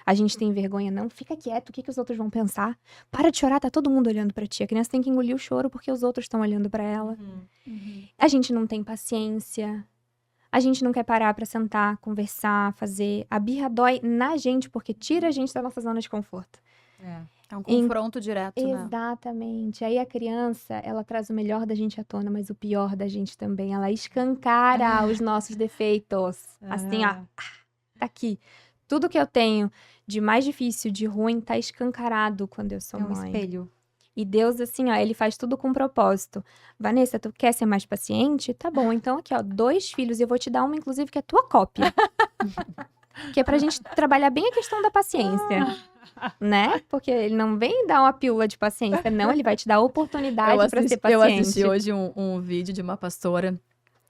A gente tem vergonha, não. Fica quieto, o que os outros vão pensar? Para de chorar, tá todo mundo olhando pra ti. A criança tem que engolir o choro porque os outros estão olhando pra ela. A gente não tem paciência. A gente não quer parar pra sentar, conversar, fazer. A birra dói na gente, porque tira a gente da nossa zona de conforto. É um confronto direto, né? Exatamente. Aí a criança, ela traz o melhor da gente à tona, mas o pior da gente também. Ela escancara os nossos defeitos. Assim, ó, tá aqui. Tudo que eu tenho de mais difícil, de ruim, tá escancarado quando eu sou É um mãe. espelho. E Deus, assim, ó, ele faz tudo com propósito. Vanessa, tu quer ser mais paciente? Tá bom, então aqui, ó, 2 filhos. E eu vou te dar uma, inclusive, que é tua cópia. Que é pra gente trabalhar bem a questão da paciência. Né? Porque ele não vem dar uma pílula de paciência, não. Ele vai te dar a oportunidade pra ser paciente. Eu assisti hoje um vídeo de uma pastora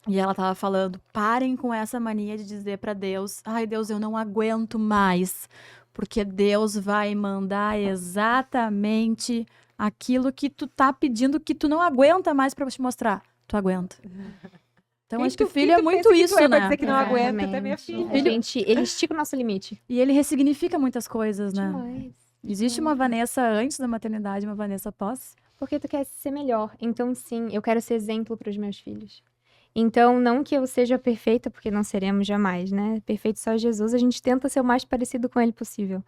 e ela tava falando, parem com essa mania de dizer pra Deus, ai Deus, eu não aguento mais, porque Deus vai mandar exatamente aquilo que tu tá pedindo que tu não aguenta mais pra te mostrar. Tu aguenta. Então, acho que o filho é muito isso, Pra né? dizer que não aguenta, até minha filha. Ele estica o nosso limite. E ele ressignifica muitas coisas, né? Demais. Existe uma Vanessa antes da maternidade, uma Vanessa pós? Porque tu quer ser melhor. Então, sim, eu quero ser exemplo pros meus filhos. Então, não que eu seja perfeita, porque não seremos jamais, né? Perfeito só Jesus, a gente tenta ser o mais parecido com ele possível.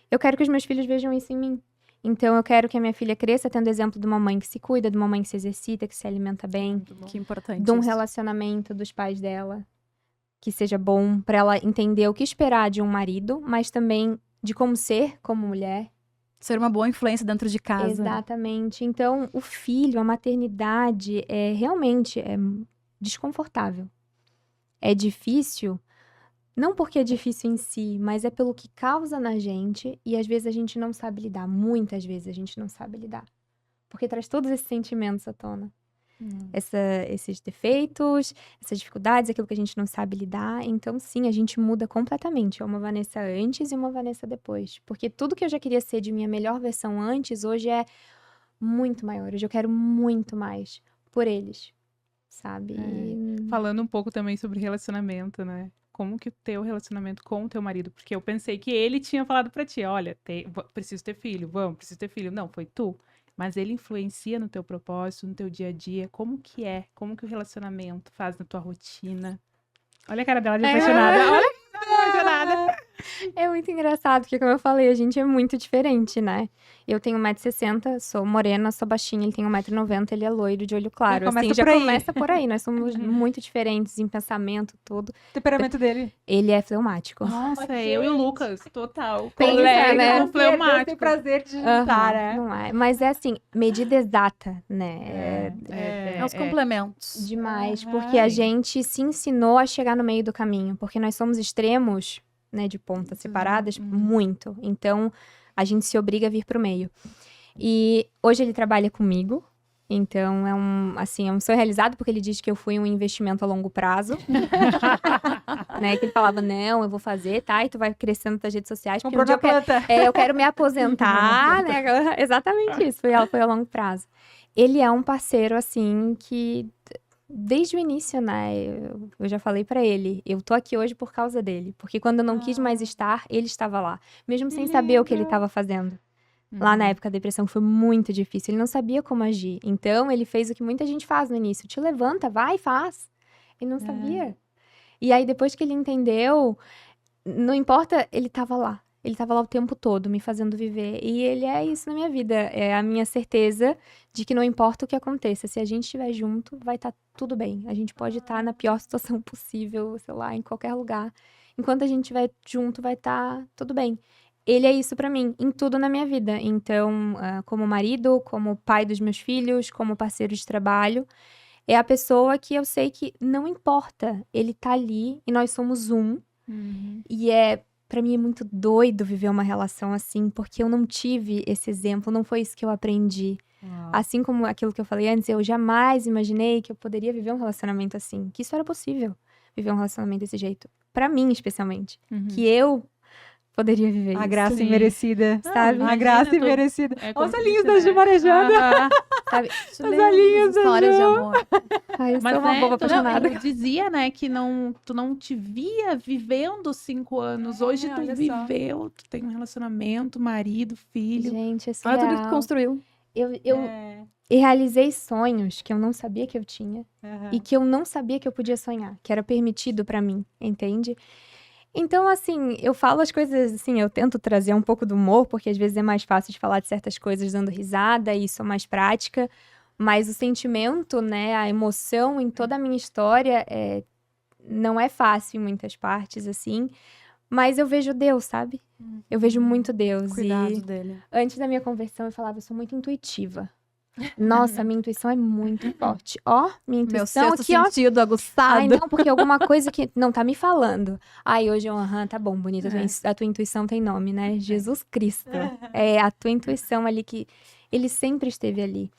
Eu quero que os meus filhos vejam isso em mim. Então, eu quero que a minha filha cresça tendo exemplo de uma mãe que se cuida, de uma mãe que se exercita, que se alimenta bem, Que importante de um isso. relacionamento dos pais dela, que seja bom, pra ela entender o que esperar de um marido, mas também de como ser como mulher. Ser uma boa influência dentro de casa. Exatamente. Então, o filho, a maternidade, realmente desconfortável. É difícil, não porque é difícil em si, mas é pelo que causa na gente e às vezes a gente não sabe lidar. Muitas vezes a gente não sabe lidar. Porque traz todos esses sentimentos à tona. Esses defeitos, essas dificuldades, aquilo que a gente não sabe lidar. Então, sim, a gente muda completamente. É uma Vanessa antes e uma Vanessa depois. Porque tudo que eu já queria ser de minha melhor versão antes, hoje é muito maior. Hoje eu quero muito mais por eles, sabe? Falando um pouco também sobre relacionamento, né? Como que o teu relacionamento com o teu marido? Porque eu pensei que ele tinha falado pra ti, olha, preciso ter filho, preciso ter filho. Não, foi tu. Mas ele influencia no teu propósito, no teu dia a dia. Como que é? Como que o relacionamento faz na tua rotina? Olha a cara dela de apaixonada. Olha a cara dela de apaixonada. É muito engraçado, porque como eu falei, a gente é muito diferente, né? Eu tenho 1,60 m, sou morena, sou baixinha, ele tem 1,90 m, ele é loiro, de olho claro. começa Assim, já por aí. começa por aí. Nós somos muito diferentes em pensamento, tudo. O temperamento dele. Ele é fleumático. Nossa, eu e o Lucas, total. Pensa, Colega, né? um fleumático. Tem prazer de Aham, juntar, né? não é. Mas é assim, medida exata, né? É os complementos. Demais, Aham. porque a gente se ensinou a chegar no meio do caminho, porque nós somos extremos, né, de pontas separadas, muito. Então, a gente se obriga a vir pro meio. E hoje ele trabalha comigo, então é um sonho realizado, porque ele diz que eu fui um investimento a longo prazo, né, que ele falava, não, eu vou fazer, tá, e tu vai crescendo nas redes sociais, porque um Comprou dia na eu quero, planta. eu quero me aposentar, né? Exatamente isso, foi a longo prazo. Ele é um parceiro, assim, que desde o início, né, eu já falei pra ele, eu tô aqui hoje por causa dele, porque quando eu não quis mais estar, ele estava lá, mesmo sem saber o que ele lindo. estava fazendo. Lá na época da depressão foi muito difícil, ele não sabia como agir. Então, ele fez o que muita gente faz no início, te levanta, vai, faz. Ele não sabia. E aí, depois que ele entendeu, não importa, ele tava lá. Ele tava lá o tempo todo, me fazendo viver. E ele é isso na minha vida. É a minha certeza de que não importa o que aconteça, se a gente estiver junto, vai estar tudo bem. A gente pode estar na pior situação possível, sei lá, em qualquer lugar. Enquanto a gente estiver junto, vai estar tudo bem. Ele é isso pra mim, em tudo na minha vida. Então, como marido, como pai dos meus filhos, como parceiro de trabalho, é a pessoa que eu sei que não importa. Ele tá ali e nós somos um. E pra mim é muito doido viver uma relação assim, porque eu não tive esse exemplo, não foi isso que eu aprendi. Assim como aquilo que eu falei antes, eu jamais imaginei que eu poderia viver um relacionamento assim, que isso era possível, viver um relacionamento desse jeito. Pra mim, especialmente. Que eu poderia viver A isso. graça Sim. imerecida. Sabe? A graça Imagina, imerecida. É Olha como os tu olhinhos disse, da né? Ju marejando. Sabe? Isso As lembra olhinhas das da histórias de Jo. amor. Ai, eu Mas sou uma né, boba apaixonada. ele dizia, né, que tu não te via vivendo 5 anos. Hoje tu olha só. viveu, tu tem um relacionamento, marido, filho. Gente, é Olha tudo que tu surreal. construiu. Eu É. realizei sonhos que eu não sabia que eu tinha. Aham. E que eu não sabia que eu podia sonhar, que era permitido pra mim, entende? Então, assim, eu falo as coisas, assim, eu tento trazer um pouco do humor, porque às vezes é mais fácil de falar de certas coisas dando risada e sou mais prática, mas o sentimento, né, a emoção em toda a minha história não é fácil em muitas partes, assim, mas eu vejo Deus, sabe? Eu vejo muito Deus. Cuidado E dele. antes da minha conversão eu falava, eu sou muito intuitiva. Nossa, minha intuição é muito forte. Ó, minha Meu intuição sexto aqui, ó. sentido aguçado. Ai, não, porque alguma coisa que não tá me falando. Ai, hoje eu, tá bom, bonita, a tua intuição tem nome, né? Jesus Cristo. É a tua intuição ali que ele sempre esteve ali.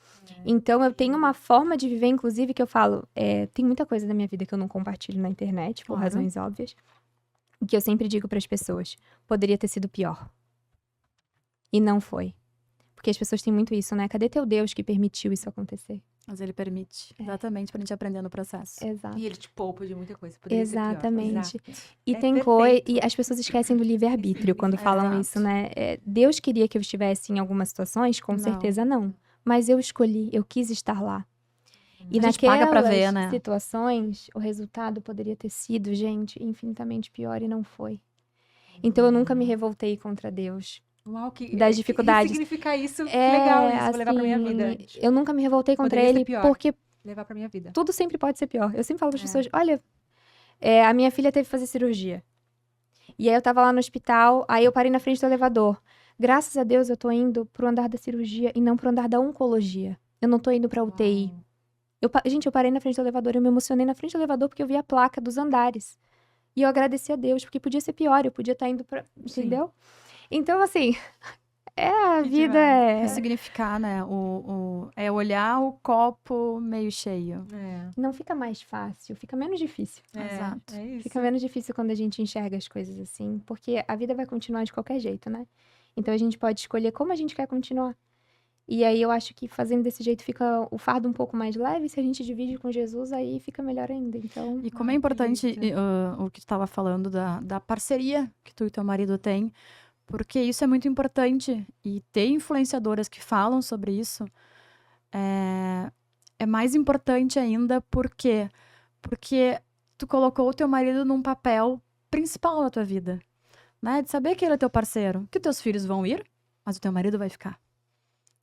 Então, eu tenho uma forma de viver, inclusive, que eu falo, tem muita coisa da minha vida que eu não compartilho na internet, por Claro. razões óbvias, que eu sempre digo pras pessoas, poderia ter sido pior. E não foi. Porque as pessoas têm muito isso, né? Cadê teu Deus que permitiu isso acontecer? Mas ele permite. Exatamente, pra gente aprender no processo. Exato. E ele te poupa de muita coisa. Poderia ser pior. Exatamente. Exato. E É tem coisa. perfeito. E as pessoas esquecem do livre-arbítrio quando falam Exato. isso, né? Deus queria que eu estivesse em algumas situações? Com Não. certeza não. Mas eu escolhi, eu quis estar lá. E A gente paga pra naquelas ver, né? situações, o resultado poderia ter sido, gente, infinitamente pior e não foi. Então eu nunca me revoltei contra Deus. Uau, que Das dificuldades. significa isso. Que legal isso. Vou levar pra minha assim, vida. Eu nunca me revoltei contra Poderia ser ele pior. porque Levar pra minha vida. tudo sempre pode ser pior. Eu sempre falo para as pessoas, olha, a minha filha teve que fazer cirurgia. E aí eu tava lá no hospital, aí eu parei na frente do elevador. Graças a Deus eu tô indo pro andar da cirurgia e não pro andar da oncologia. Eu não tô indo pra UTI. Gente, eu parei na frente do elevador, eu me emocionei na frente do elevador porque eu vi a placa dos andares. E eu agradeci a Deus, porque podia ser pior, eu podia estar indo pra... Entendeu? Então, assim, a Que vida demais. Ressignificar, né? É olhar o copo meio cheio. não fica mais fácil, fica menos difícil. Exato. É isso. Fica menos difícil quando a gente enxerga as coisas assim, porque a vida vai continuar de qualquer jeito, né? Então a gente pode escolher como a gente quer continuar. E aí eu acho que fazendo desse jeito fica o fardo um pouco mais leve, se a gente divide com Jesus, aí fica melhor ainda. Então, E como é importante o que tu estava falando da parceria que tu e teu marido têm, porque isso é muito importante. E ter influenciadoras que falam sobre isso é mais importante ainda. Por quê? Porque tu colocou o teu marido num papel principal na tua vida. né? De saber que ele é teu parceiro, que teus filhos vão ir, mas o teu marido vai ficar.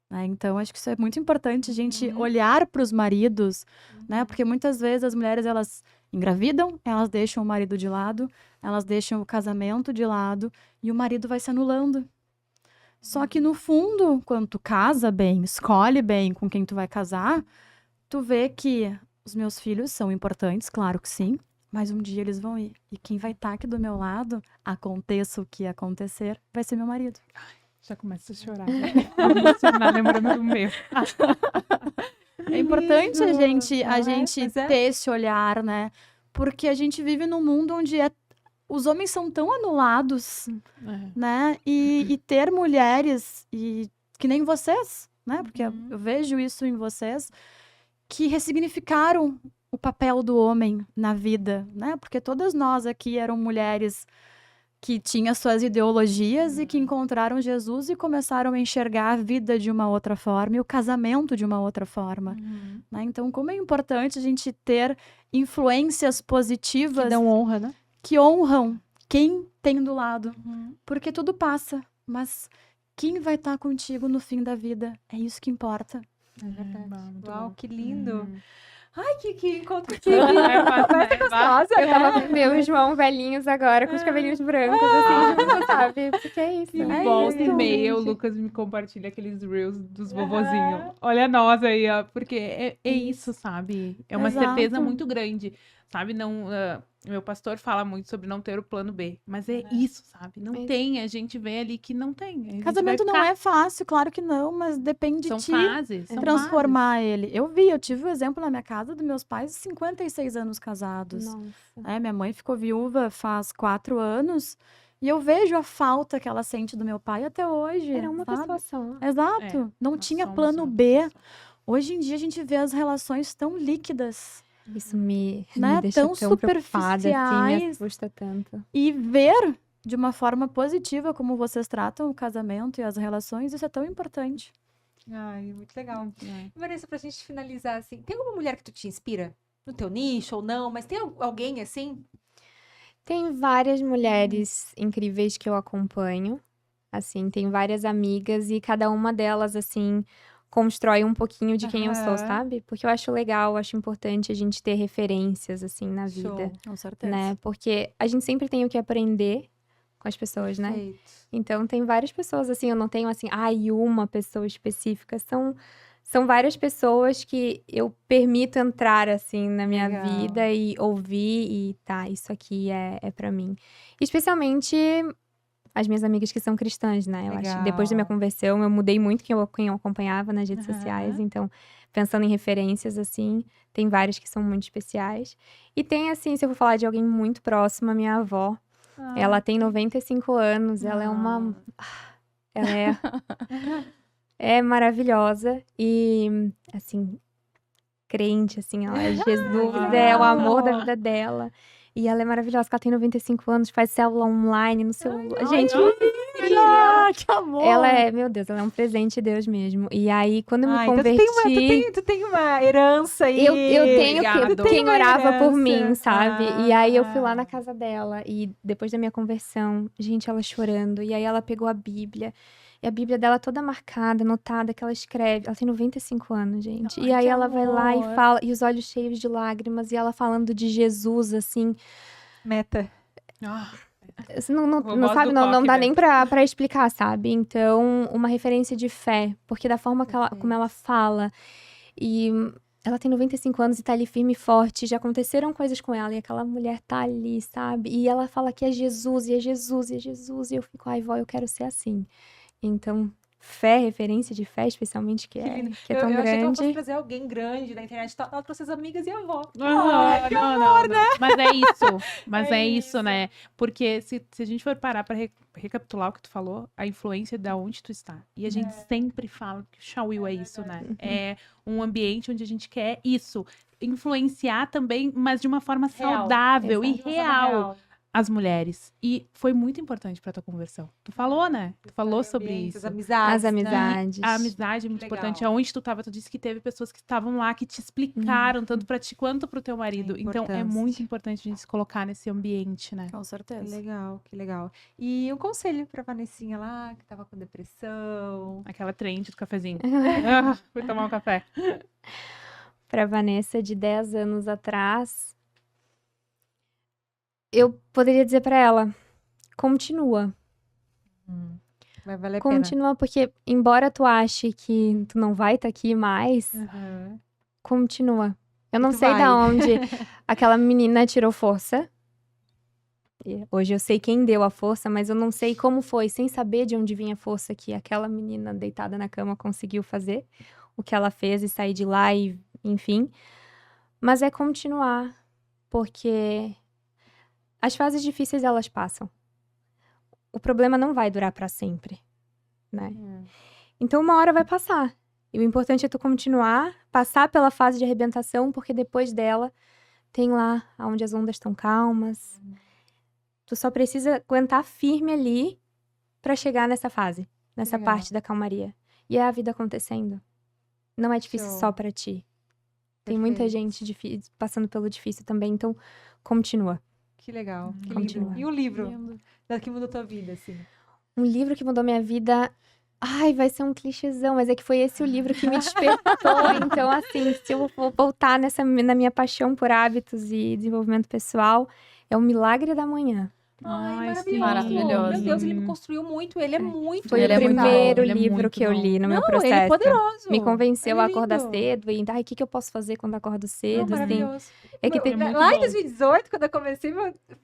Né? Então, acho que isso é muito importante, a gente olhar para os maridos, né? Porque muitas vezes as mulheres, elas engravidam, elas deixam o marido de lado, elas deixam o casamento de lado e o marido vai se anulando. Só que no fundo, quando tu casa bem, escolhe bem com quem tu vai casar, tu vê que os meus filhos são importantes, claro que sim, mas um dia eles vão ir. E quem vai estar aqui do meu lado, aconteça o que acontecer, vai ser meu marido. Já começa a chorar. Né? Vou me emocionar lembrando do meu. É importante a gente mas é. ter esse olhar, né? Porque a gente vive num mundo onde os homens são tão anulados, né? E ter mulheres, que nem vocês, né? Porque eu vejo isso em vocês, que ressignificaram o papel do homem na vida, né? Porque todas nós aqui eram mulheres que tinham suas ideologias e que encontraram Jesus e começaram a enxergar a vida de uma outra forma e o casamento de uma outra forma. Né? Então, como é importante a gente ter influências positivas Que dão honra, né? que honram quem tem do lado. Porque tudo passa, mas quem vai estar contigo no fim da vida? É isso que importa. É verdade. muito Uau, bom. que lindo. Ai, que encontro que Vai, Eu meu João velhinhos agora, com os cabelinhos brancos, assim, junto, sabe? Porque é isso. E né? volta e isso, meia, o gente. Lucas me compartilha aqueles reels dos vovozinhos. Olha nós aí, ó. Porque é isso, sabe? É uma Exato. certeza muito grande, sabe? Não, meu pastor fala muito sobre não ter o plano B. Mas é isso, sabe? Não isso. tem, a gente vê ali que não tem. A gente Casamento vai não ficar- é fácil, claro que não, mas depende São de ti fases. São transformar ele. Eu tive o exemplo na minha casa dos meus pais, 56 anos casados. Nossa. Minha mãe ficou viúva faz 4 anos e eu vejo a falta que ela sente do meu pai até hoje. Era uma sabe? pessoa só. Exato. Não Nós tinha somos plano uma B. pessoa só. Hoje em dia a gente vê as relações tão líquidas. Isso me Né? deixa Tão tão preocupada, assim, me superficiais. assusta tanto. E ver de uma forma positiva como vocês tratam o casamento e as relações, isso é tão importante. Ai, muito legal. É. Vanessa, pra gente finalizar, assim, tem alguma mulher que tu te inspira? No teu nicho ou não? Mas tem alguém assim? Tem várias mulheres incríveis que eu acompanho, assim, tem várias amigas e cada uma delas, assim, constrói um pouquinho de quem eu sou, Aham. sabe? Porque eu acho legal, acho importante a gente ter referências, assim, na Show. vida, Com certeza. né? Porque a gente sempre tem o que aprender com as pessoas, né? Perfeito. Então, tem várias pessoas, assim, eu não tenho, assim, uma pessoa específica. São várias pessoas que eu permito entrar, assim, na minha Legal. vida e ouvir e, tá, isso aqui é pra mim. Especialmente as minhas amigas que são cristãs, né? Eu acho que depois da minha Legal. conversão, eu mudei muito quem eu acompanhava nas redes Aham. sociais. Então, pensando em referências, assim, tem várias que são muito especiais. E tem, assim, se eu for falar de alguém muito próximo, a minha avó. Ela tem 95 anos, ela é uma... Ela é maravilhosa e, assim, crente, assim, ela é Jesus, é o amor da vida dela. E ela é maravilhosa, porque ela tem 95 anos, faz célula online no celular. Gente, Que amor! ela é, meu Deus, ela é um presente de Deus mesmo. E aí, quando eu me Ah, então converti... tu tem uma herança aí. Eu tenho Obrigado. quem orava por mim, herança. sabe? E aí eu fui lá na casa dela e depois da minha conversão, gente, ela chorando. E aí ela pegou a Bíblia. E a Bíblia dela toda marcada, anotada, que ela escreve. Ela tem 95 anos, gente. E Ai, aí que ela vai lá e amor. fala, e os olhos cheios de lágrimas, e ela falando de Jesus, assim. Meta. Ah, Não Voz sabe, do não coque, dá né? nem pra explicar, sabe? Então, uma referência de fé, porque da forma que como ela fala, e ela tem 95 anos e tá ali firme e forte, já aconteceram coisas com ela, e aquela mulher tá ali, sabe? E ela fala que é Jesus, e é Jesus, e é Jesus, e eu fico, ai, vó, eu quero ser assim. Então, fé, referência de fé, especialmente, que é lindo. tão eu achei que ela fosse grande. trazer alguém grande da internet. Ela trouxe as amigas e a avó. não. Mas é isso. Mas É é isso, isso. né? Porque se a gente for parar pra recapitular o que tu falou, a influência da onde tu está. E a gente sempre fala que o Shauil é isso, né? É um ambiente onde a gente quer isso. Influenciar também, mas de uma forma Real. saudável e Exato. real. as mulheres. E foi muito importante pra tua conversão. Tu falou, né? Tu falou sobre Ambientes, isso. amizades, As né? amizades. A amizade é muito Legal. importante. Aonde tu tava, tu disse que teve pessoas que estavam lá, que te explicaram, tanto pra ti quanto pro teu marido. Então, é importância. muito importante a gente se colocar nesse ambiente, né? Com Que certeza. legal, que legal. E um conselho pra Vanessinha lá, que tava com depressão. Aquela trend do cafezinho. Fui tomar um café. Pra Vanessa de 10 anos atrás, eu poderia dizer pra ela, continua. Vai valer a pena. Continua, porque embora tu ache que tu não vai estar aqui mais, Aham. continua. Eu E não tu sei vai. da onde aquela menina tirou força. E hoje eu sei quem deu a força, mas eu não sei como foi, sem saber de onde vinha a força que aquela menina deitada na cama conseguiu fazer, o que ela fez e sair de lá e, enfim. Mas é continuar, porque as fases difíceis elas passam. O problema não vai durar pra sempre, né? Então uma hora vai passar. E o importante é tu continuar, passar pela fase de arrebentação, porque depois dela tem lá onde as ondas estão calmas. Tu só precisa aguentar firme ali pra chegar nessa fase, nessa Legal. parte da calmaria. E é a vida acontecendo. Não é difícil Show. só pra ti. Tem muita Perfeito. gente passando pelo difícil também, então continua. Que legal, que Continua. lindo. E o livro Lindo. que mudou tua vida, assim? Um livro que mudou minha vida. Ai, vai ser um clichêzão, mas é que foi esse o livro que me despertou. Então, assim, se eu vou voltar na minha paixão por hábitos e desenvolvimento pessoal, é O Milagre da Manhã. Ai, sim. Maravilhoso. Meu Deus, ele me construiu muito. Ele é muito Foi Ele o é muito bom, primeiro ele é livro muito que eu bom. li no meu Não, processo. ele é poderoso. Me convenceu Ele é a acordar lindo. cedo e, o que eu posso fazer quando eu acordo Não, cedo, assim. maravilhoso. É que Meu, tem, muito lá em bom. 2018, quando eu comecei,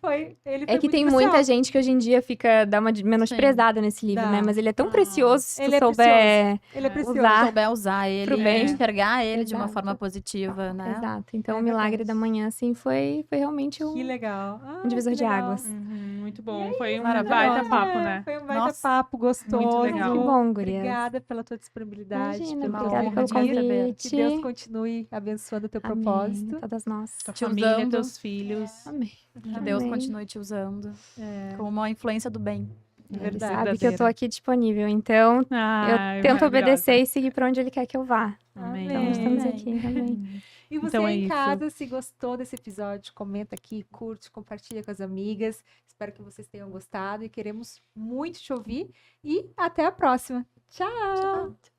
foi ele foi é que muito tem especial. muita gente que hoje em dia dá uma menosprezada nesse livro, Dá. né? Mas ele é tão precioso se Ele tu é souber Ele é precioso. usar. Souber usar ele pro e bem. enxergar ele de uma Exato. forma positiva, né? Exato. Então, É o Milagre verdade. da Manhã, assim, foi realmente Que legal. um divisor que de legal. águas. Muito bom. Foi um Maravilhoso. baita papo, né? Foi um baita Nossa, papo gostoso. muito legal. Que bom, gurias. Obrigada pela tua disponibilidade. Imagina, pelo teu obrigada tempo pelo aqui. convite. Que Deus continue abençoando o teu Amém. propósito. Todas nós. Tua Te família, usando. teus filhos. Amém. Que Deus Amém. continue te usando É, como uma influência do bem. Ele verdade. sabe que eu tô Verdadeira. aqui disponível, então Ai, eu tento maravilhosa. obedecer e seguir pra onde ele quer que eu vá. Amém. Então, estamos Amém. aqui. Amém. E você Então é em isso. casa, se gostou desse episódio, comenta aqui, curte, compartilha com as amigas. Espero que vocês tenham gostado e queremos muito te ouvir. E até a próxima. Tchau! Tchau.